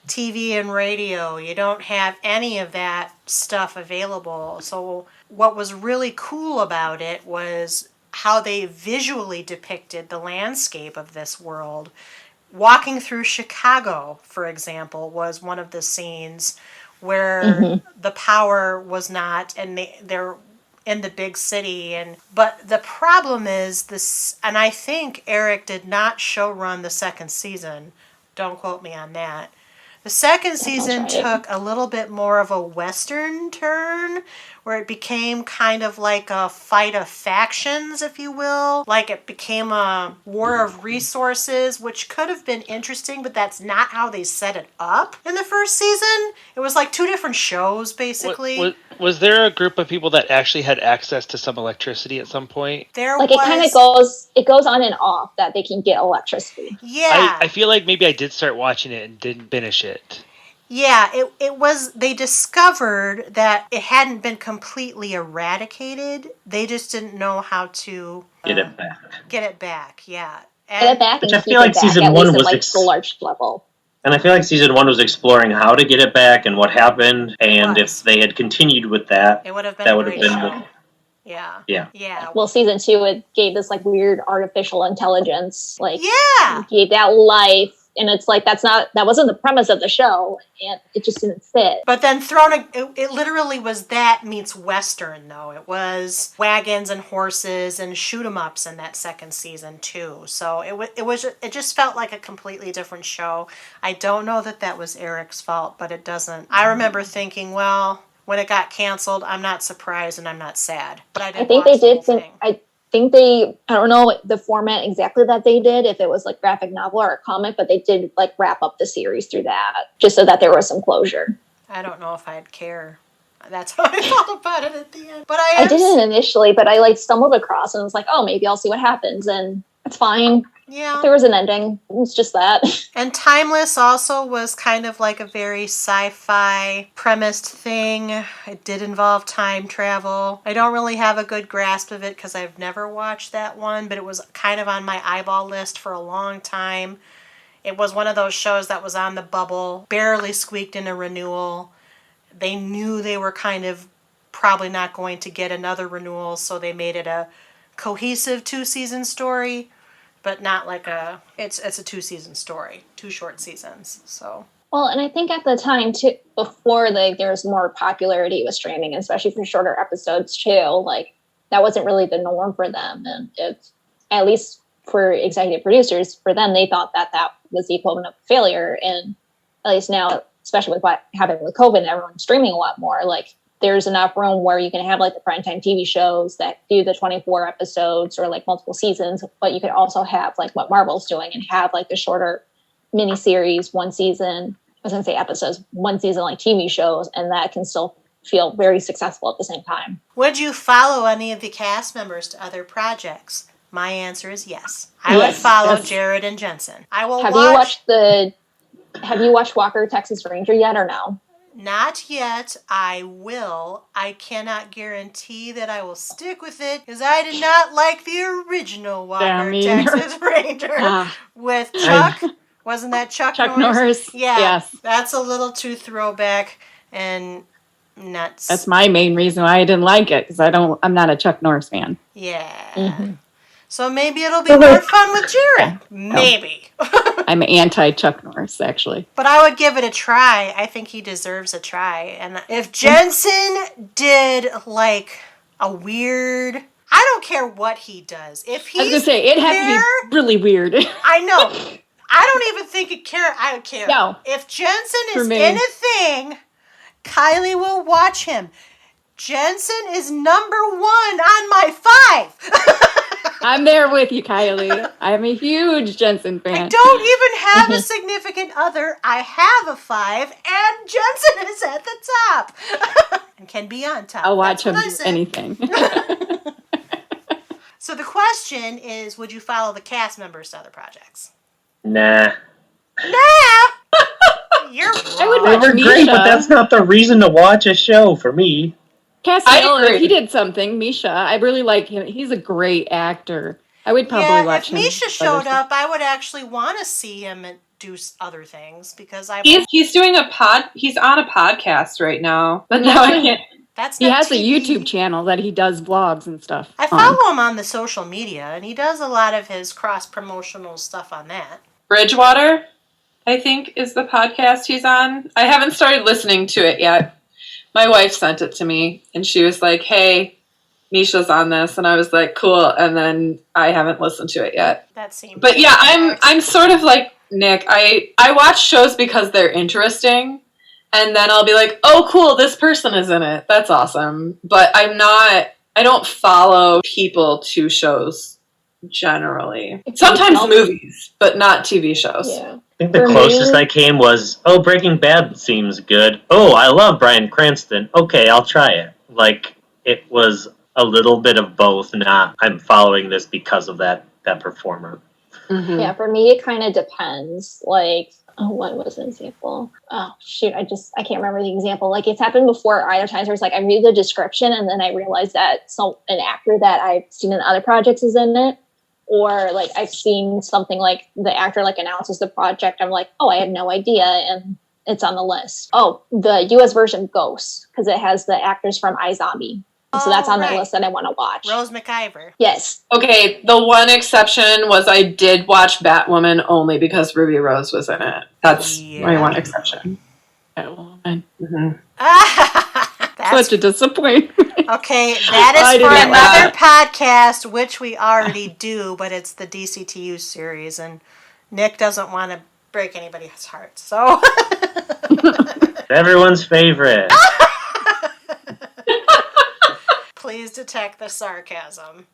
TV and radio, you don't have any of that stuff available. So what was really cool about it was how they visually depicted the landscape of this world. Walking through Chicago, for example, was one of the scenes where the power was not, and they're in the big city. But the problem is this, and I think Eric did not showrun the 2nd season. Don't quote me on that. The second season right. took a little bit more of a Western turn, where it became kind of like a fight of factions, if you will. Like it became a war of resources, which could have been interesting, but that's not how they set it up in the first season. It was like two different shows, basically. Was there a group of people that actually had access to some electricity at some point? Like it kind of goes on and off that they can get electricity. Yeah. I feel like maybe I did start watching it and didn't finish it. Yeah, it was, they discovered that it hadn't been completely eradicated. They just didn't know how to Get it back. Get it back, yeah. Get it back Which and I feel like keep it back, season at one least was at, like, the large level. And I feel like season 1 was exploring how to get it back and what happened. And if they had continued with that, it would have been that a would have great been show. the, Yeah. Well, season 2, it gave this like weird artificial intelligence, like gave that life, and it's like that wasn't the premise of the show, and it just didn't fit. But then it literally was that meets Western, though. It was wagons and horses and shoot 'em ups in that second season too. So it just felt like a completely different show. I don't know that was Eric's fault, but it doesn't. I remember thinking, well, when it got canceled, I'm not surprised and I'm not sad. But I think they did. I don't know the format exactly that they did, if it was like graphic novel or a comic, but they did like wrap up the series through that, just so that there was some closure. I don't know if I'd care. That's how I felt about it at the end. But I didn't initially, but I like stumbled across and was like, oh, maybe I'll see what happens, and it's fine. Yeah. There was an ending. It's just that. And Timeless also was kind of like a very sci-fi premised thing. It did involve time travel. I don't really have a good grasp of it because I've never watched that one, but it was kind of on my eyeball list for a long time. It was one of those shows that was on the bubble, barely squeaked in a renewal. They knew they were kind of probably not going to get another renewal, so they made it a cohesive 2-season story. But not like it's a 2-season story, 2 short seasons. So well, and I think at the time too, before there was more popularity with streaming, especially for shorter episodes too, like that wasn't really the norm for them, and it's at least for executive producers, for them they thought that was the equivalent of failure. And at least now, especially with what happened with COVID and everyone's streaming a lot more, like there's enough room where you can have like the primetime TV shows that do the 24 episodes or like multiple seasons, but you could also have like what Marvel's doing and have like the shorter miniseries, 1 season, I was going to say episodes, 1 season like TV shows, and that can still feel very successful at the same time. Would you follow any of the cast members to other projects? My answer is yes. I would follow Jared and Jensen. I will Have you watched Walker, Texas Ranger yet or no? Not yet. I will. I cannot guarantee that I will stick with it because I did not like the original Walker, Texas Ranger with Chuck. Wasn't that Chuck Norris? Yeah. Yes. That's a little too throwback and nuts. That's my main reason why I didn't like it, because I'm not a Chuck Norris fan. Yeah. Mm-hmm. So maybe it'll be more fun with Jared. Maybe. I'm anti-Chuck Norris, actually. But I would give it a try. I think he deserves a try. And if Jensen did like a weird... I don't care what he does. If he's I was going to say, it has to be really weird. I know. I don't even think I don't care. No. If Jensen is in a thing, Kylie will watch him. Jensen is number 1 on my 5. I'm there with you, Kylie. I'm a huge Jensen fan. I don't even have a significant other. I have a 5, and Jensen is at the top. And can be on top. I'll watch him do anything. So the question is, would you follow the cast members to other projects? Nah. You're wrong. I would They watch were Misha. great, but that's not the reason to watch a show for me. Castiel, if he did something, Misha, I really like him. He's a great actor. I would probably watch him. If Misha showed up, I would actually want to see him do other things because he's doing he's on a podcast right now, but now I can't. He has TV. a YouTube channel that he does vlogs and stuff. I follow him on the social media, and he does a lot of his cross-promotional stuff on that. Bridgewater, I think, is the podcast he's on. I haven't started listening to it yet. My wife sent it to me, and she was like, hey, Misha's on this, and I was like, cool, and then I haven't listened to it yet. That seems. But yeah, I'm sort of like Nick. I watch shows because they're interesting, and then I'll be like, oh, cool, this person is in it. That's awesome. But I don't follow people to shows generally. Sometimes movies, but not TV shows. Yeah. I think the closest I came was, Breaking Bad seems good. Oh, I love Bryan Cranston. Okay, I'll try it. Like, it was a little bit of both, not I'm following this because of that performer. Mm-hmm. Yeah, for me, it kind of depends. Like, what was an example? Oh, shoot, I can't remember the example. Like, it's happened before either times where it's like, I read the description and then I realize that an actor that I've seen in other projects is in it. Or like I've seen something like the actor like announces the project. I'm like, I had no idea, and it's on the list. Oh, the U.S. version Ghosts, because it has the actors from iZombie. So that's on the list that I want to watch. Rose McIver. Yes. Okay, the one exception was I did watch Batwoman only because Ruby Rose was in it. That's my one exception. Batwoman. Mm-hmm. Such a disappointment. Okay, that is for another podcast, which we already do, but it's the DCTU series, and Nick doesn't want to break anybody's heart, so... Everyone's favorite. Please detect the sarcasm.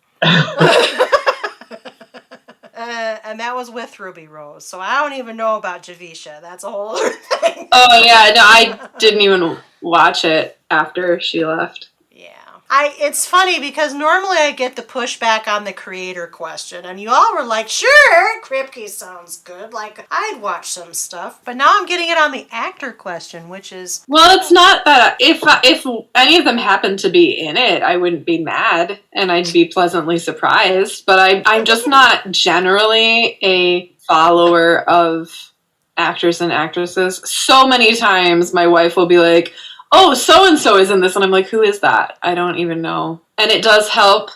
And that was with Ruby Rose, so I don't even know about Javisha. That's a whole other thing. Oh, yeah, no, I didn't even watch it after she left. It's funny because normally I get the pushback on the creator question, and you all were like, sure, Kripke sounds good, like, I'd watch some stuff, but now I'm getting it on the actor question, which is... Well, it's not that, if any of them happened to be in it, I wouldn't be mad, and I'd be pleasantly surprised, but I'm just not generally a follower of actors and actresses. So many times my wife will be like, oh, so-and-so is in this. And I'm like, who is that? I don't even know. And it does help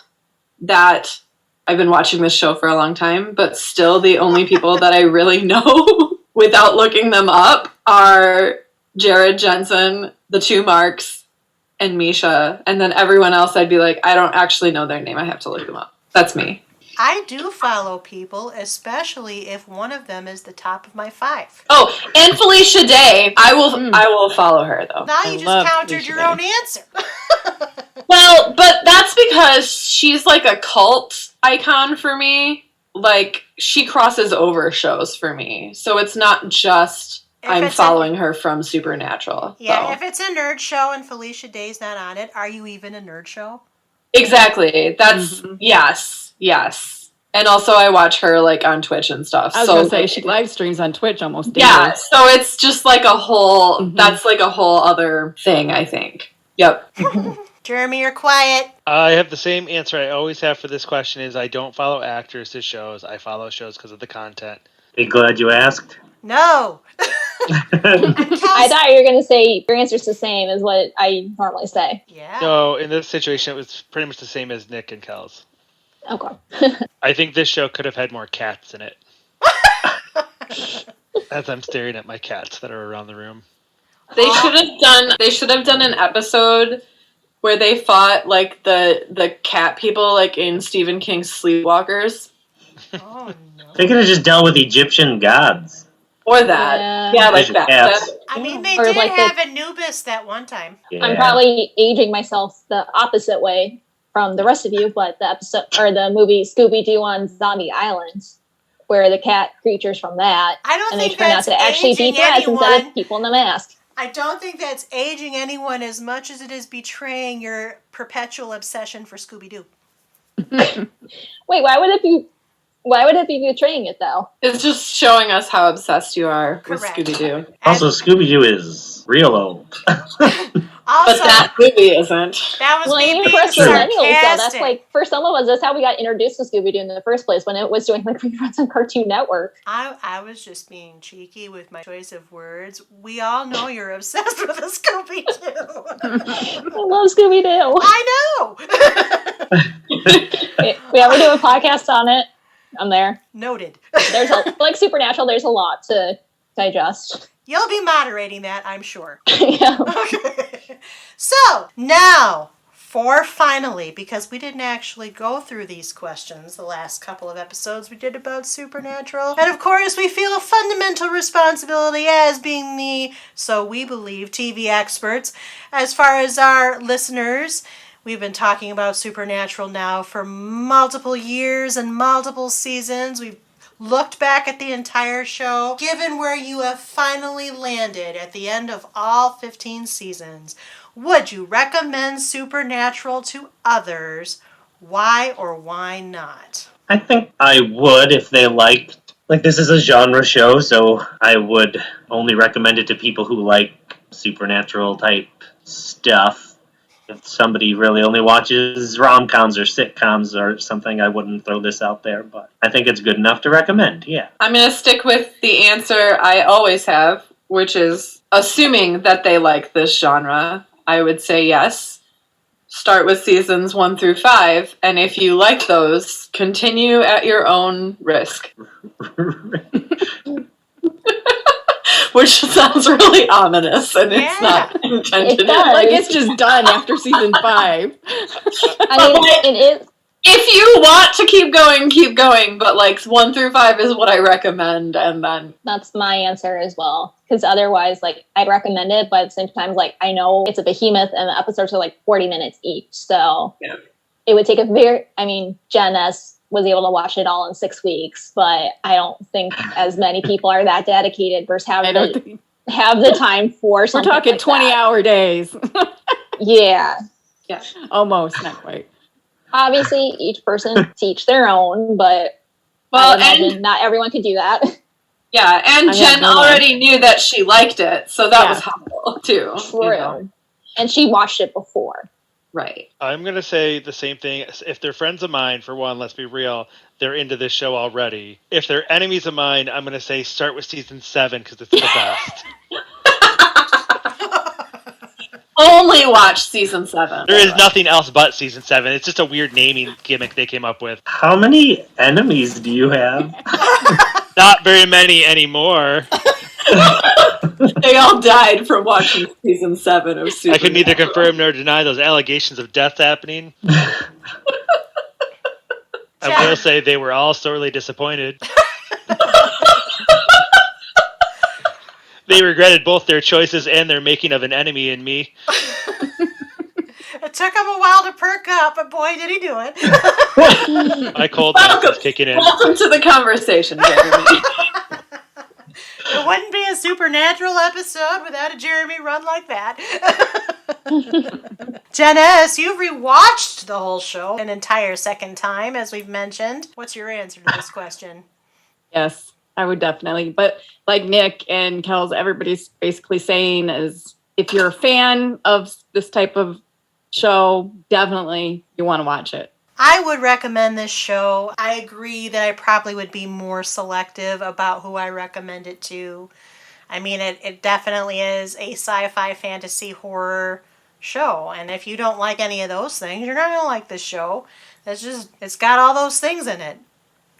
that I've been watching this show for a long time, but still the only people that I really know without looking them up are Jared Jensen, the two Marks, and Misha. And then everyone else I'd be like, I don't actually know their name. I have to look them up. That's me. I do follow people, especially if one of them is the top of my 5. Oh, and Felicia Day. I will follow her, though. Now you just countered your own answer. Well, but that's because she's like a cult icon for me. Like, she crosses over shows for me. So it's not just I'm following her from Supernatural. Yeah, so. If it's a nerd show and Felicia Day's not on it, are you even a nerd show? Exactly. That's, yes. And also I watch her, like, on Twitch and stuff. I was going to say, she live streams on Twitch almost daily. Yeah, so it's just like a whole, that's like a whole other thing, I think. Yep. Jeremy, you're quiet. I have the same answer I always have for this question is I don't follow actors to shows. I follow shows because of the content. Be glad you asked. No. I thought you were going to say your answer's the same as what I normally say. Yeah. So in this situation, it was pretty much the same as Nick and Kels. Okay. I think this show could have had more cats in it. As I'm staring at my cats that are around the room. They should have done an episode where they fought like the cat people like in Stephen King's Sleepwalkers. Oh no. They could have just dealt with Egyptian gods. Or that. Yeah, like that. I mean, they Or did like have Anubis that one time. Yeah. I'm probably aging myself the opposite way from the rest of you, but the episode or the movie Scooby-Doo on Zombie Island, where the cat creatures from that, I don't and they think turn out that's to actually be aging cats instead anyone. of people in the mask. I don't think that's aging anyone as much as it is betraying your perpetual obsession for Scooby-Doo. Wait, why would it be betraying it though? It's just showing us how obsessed you are with Correct. Scooby-Doo. Also, Scooby-Doo is real old. Also, But that movie isn't. that was Well, me even being for us millennials, though, that's sarcastic. like for some of us, that's how we got introduced to Scooby-Doo in the first place when it was doing like reruns on Cartoon Network. I was just being cheeky with my choice of words. We all know you're obsessed with a Scooby-Doo. I love Scooby-Doo. I know. If we ever do a podcast on it, I'm there. Noted. There's like Supernatural. There's a lot to digest. You'll be moderating that, I'm sure. Yeah. Okay. So, now, finally, because we didn't actually go through these questions the last couple of episodes we did about Supernatural. And of course, we feel a fundamental responsibility as being the, so we believe, TV experts. As far as our listeners, we've been talking about Supernatural now for multiple years and multiple seasons. We've looked back at the entire show. Given where you have finally landed at the end of all 15 seasons, would you recommend Supernatural to others? Why or why not? I think I would if they liked. Like, this is a genre show, so I would only recommend it to people who like supernatural type stuff. If somebody really only watches rom-coms or sitcoms or something, I wouldn't throw this out there, but I think it's good enough to recommend, yeah. I'm going to stick with the answer I always have, which is assuming that they like this genre. I would say yes. Start with seasons 1 through 5, and if you like those, continue at your own risk. Which sounds really ominous, and it's not intended. It does. Like, it's just done after season 5. I mean, it is. If you want to keep going, but like 1 through 5 is what I recommend, and then... That's my answer as well. Because otherwise, like, I'd recommend it, but at the same time, like, I know it's a behemoth and the episodes are like 40 minutes each. So yeah. It would take Jen S. was able to watch it all in 6 weeks, but I don't think as many people are that dedicated versus have the time for something. We're talking like 20-hour days. Yeah. Yeah. Almost, not quite. Obviously, each person teach their own, but well, I imagine not everyone could do that. Yeah, and Jen already knew that she liked it, so that was helpful too. True. You know? And she watched it before. Right. I'm going to say the same thing. If they're friends of mine, for one, let's be real, they're into this show already. If they're enemies of mine, I'm going to say start with season 7 because it's the best. Only watch season 7. There is nothing else but season 7. It's just a weird naming gimmick they came up with. How many enemies do you have? Not very many anymore. They all died from watching season 7 of Supernatural. I can neither confirm nor deny those allegations of death happening. I will say they were all sorely disappointed. They regretted both their choices and their making of an enemy in me. It took him a while to perk up, but boy, did he do it. My cold knife is kicking in. Welcome to the conversation, Jeremy. It wouldn't be a Supernatural episode without a Jeremy run like that. Jen S., you've rewatched the whole show an entire second time, as we've mentioned. What's your answer to this question? Yes, I would definitely. But like Nick and Kels, everybody's basically saying is if you're a fan of this type of show, definitely you want to watch it. I would recommend this show. I agree that I probably would be more selective about who I recommend it to. I mean, it definitely is a sci-fi fantasy horror show. And if you don't like any of those things, you're not going to like this show. It's got all those things in it.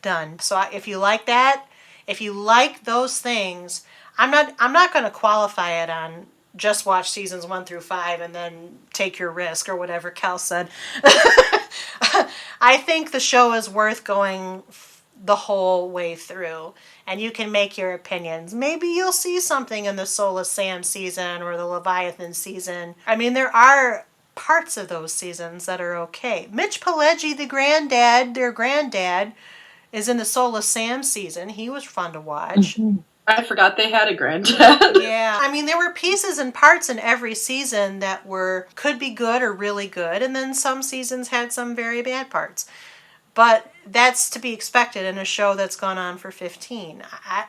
Done. So if you like that, if you like those things, I'm not going to qualify it on just watch seasons 1 through 5 and then take your risk or whatever Kel said. I think the show is worth going the whole way through, and you can make your opinions. Maybe you'll see something in the Soul of Sam season or the Leviathan season. I mean, there are parts of those seasons that are okay. Mitch Pileggi, their granddad, is in the Soul of Sam season. He was fun to watch. Mm-hmm. I forgot they had a granddad. Yeah. I mean, there were pieces and parts in every season that could be good or really good, and then some seasons had some very bad parts. But that's to be expected in a show that's gone on for 15.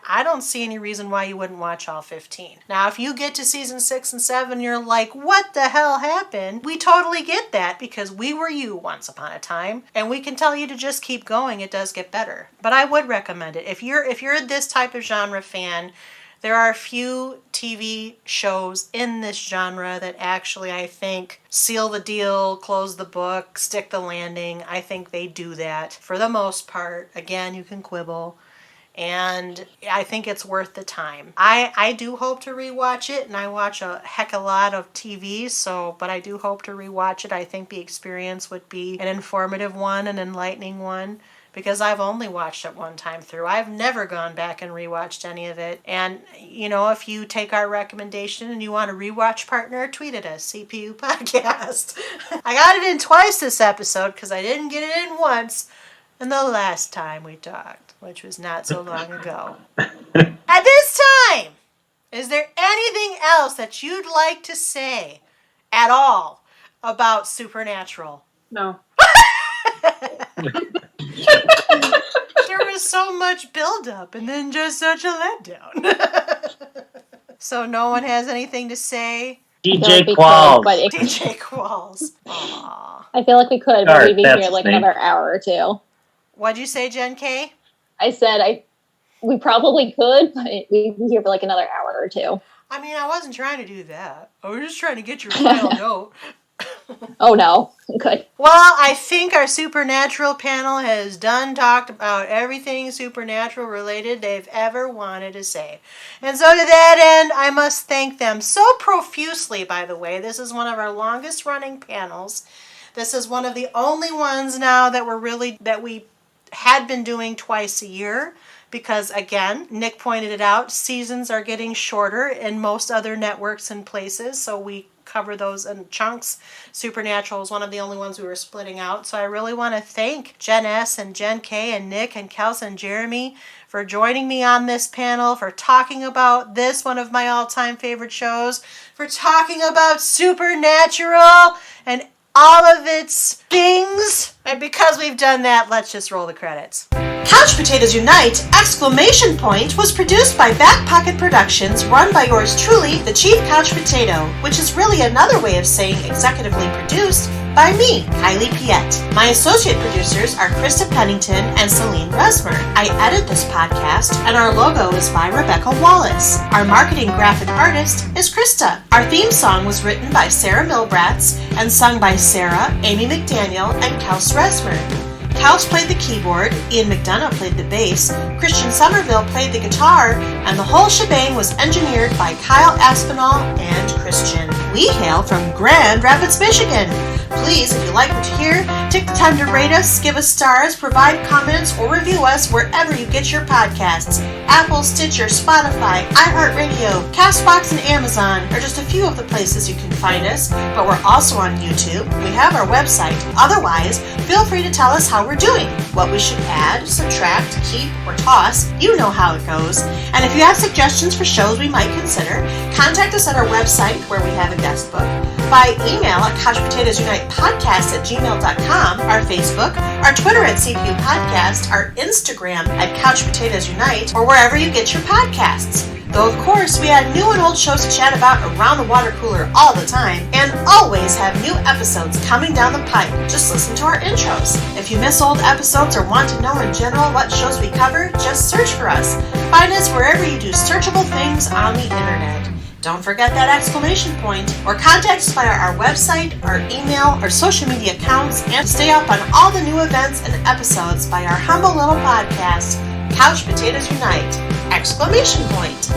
I don't see any reason why you wouldn't watch all 15. Now, if you get to season 6 and 7, you're like, what the hell happened? We totally get that because we were you once upon a time, and we can tell you to just keep going. It does get better. But I would recommend it. If you're this type of genre fan, there are a few TV shows in this genre that actually, I think, seal the deal, close the book, stick the landing. I think they do that for the most part. Again, you can quibble. And I think it's worth the time. I do hope to rewatch it, and I watch a heck of a lot of TV, but I do hope to rewatch it. I think the experience would be an informative one, an enlightening one, because I've only watched it one time through. I've never gone back and rewatched any of it. And, if you take our recommendation and you want a rewatch partner, tweet at us, CPU Podcast. I got it in twice this episode because I didn't get it in once. And the last time we talked, which was not so long ago. At this time, is there anything else that you'd like to say at all about Supernatural? No. There was so much buildup and then just such a letdown. So no one has anything to say? DJ Qualls. DJ Qualls. Aww. I feel like we could, but we'd be here like another hour or two. What'd you say, Jen K? I said we probably could, but we'd be here for like another hour or two. I mean, I wasn't trying to do that. I was just trying to get your final note. Oh, no. Good. Well, I think our Supernatural panel has talked about everything Supernatural related they've ever wanted to say. And so to that end, I must thank them so profusely, by the way. This is one of our longest running panels. This is one of the only ones now that we had been doing twice a year. Because, again, Nick pointed it out, seasons are getting shorter in most other networks and places, so we cover those in chunks. Supernatural is one of the only ones we were splitting out. So I really want to thank Jen S. and Jen K. and Nick and Kels and Jeremy for joining me on this panel, for talking about this, one of my all-time favorite shows, for talking about Supernatural and all of its things. And because we've done that, let's just roll the credits. Couch Potatoes Unite! Was produced by Back Pocket Productions, run by yours truly, the Chief Couch Potato, which is really another way of saying executively produced by me, Kylie Piette. My associate producers are Krista Pennington and Selene Rezmer. I edit this podcast, and our logo is by Rebecca Wallace. Our marketing graphic artist is Krista. Our theme song was written by Sarah Milbratz and sung by Sarah, Amy McDaniel, and Kels Rezmer. Kels played the keyboard, Ian McDonough played the bass, Christian Somerville played the guitar, and the whole shebang was engineered by Kyle Aspinall and Christian. We hail from Grand Rapids, Michigan. Please, if you like what you hear, take the time to rate us, give us stars, provide comments, or review us wherever you get your podcasts. Apple, Stitcher, Spotify, iHeartRadio, CastBox, and Amazon are just a few of the places you can find us, but we're also on YouTube. We have our website. Otherwise, feel free to tell us how we're doing, what we should add, subtract, keep, or toss. You know how it goes. And if you have suggestions for shows we might consider, contact us at our website where we have a guest book, by email at couchpotatoesunitepodcast@gmail.com, our Facebook, our Twitter at CPU Podcast, our Instagram at Couch Potatoes Unite, or wherever you get your podcasts. Though, of course, we add new and old shows to chat about around the water cooler all the time, and always have new episodes coming down the pipe. Just listen to our intros. If you miss old episodes or want to know in general what shows we cover, just search for us. Find us wherever you do searchable things on the internet. Don't forget that exclamation point, or contact us via our website, our email, our social media accounts, and stay up on all the new events and episodes by our humble little podcast, Couch Potatoes Unite! Exclamation point.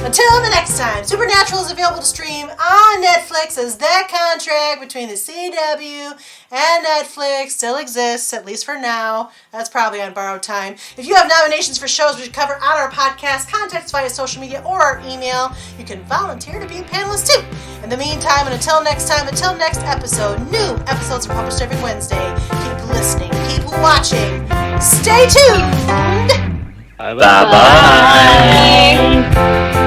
Until the next time, Supernatural is available to stream on Netflix as that contract between the CW and Netflix still exists, at least for now. That's probably on borrowed time. If you have nominations for shows we should cover on our podcast, contact us via social media or our email. You can volunteer to be a panelist too. In the meantime, and until next time, until next episode, new episodes are published every Wednesday. Keep listening, keep watching. Stay tuned! Bye-bye. Bye.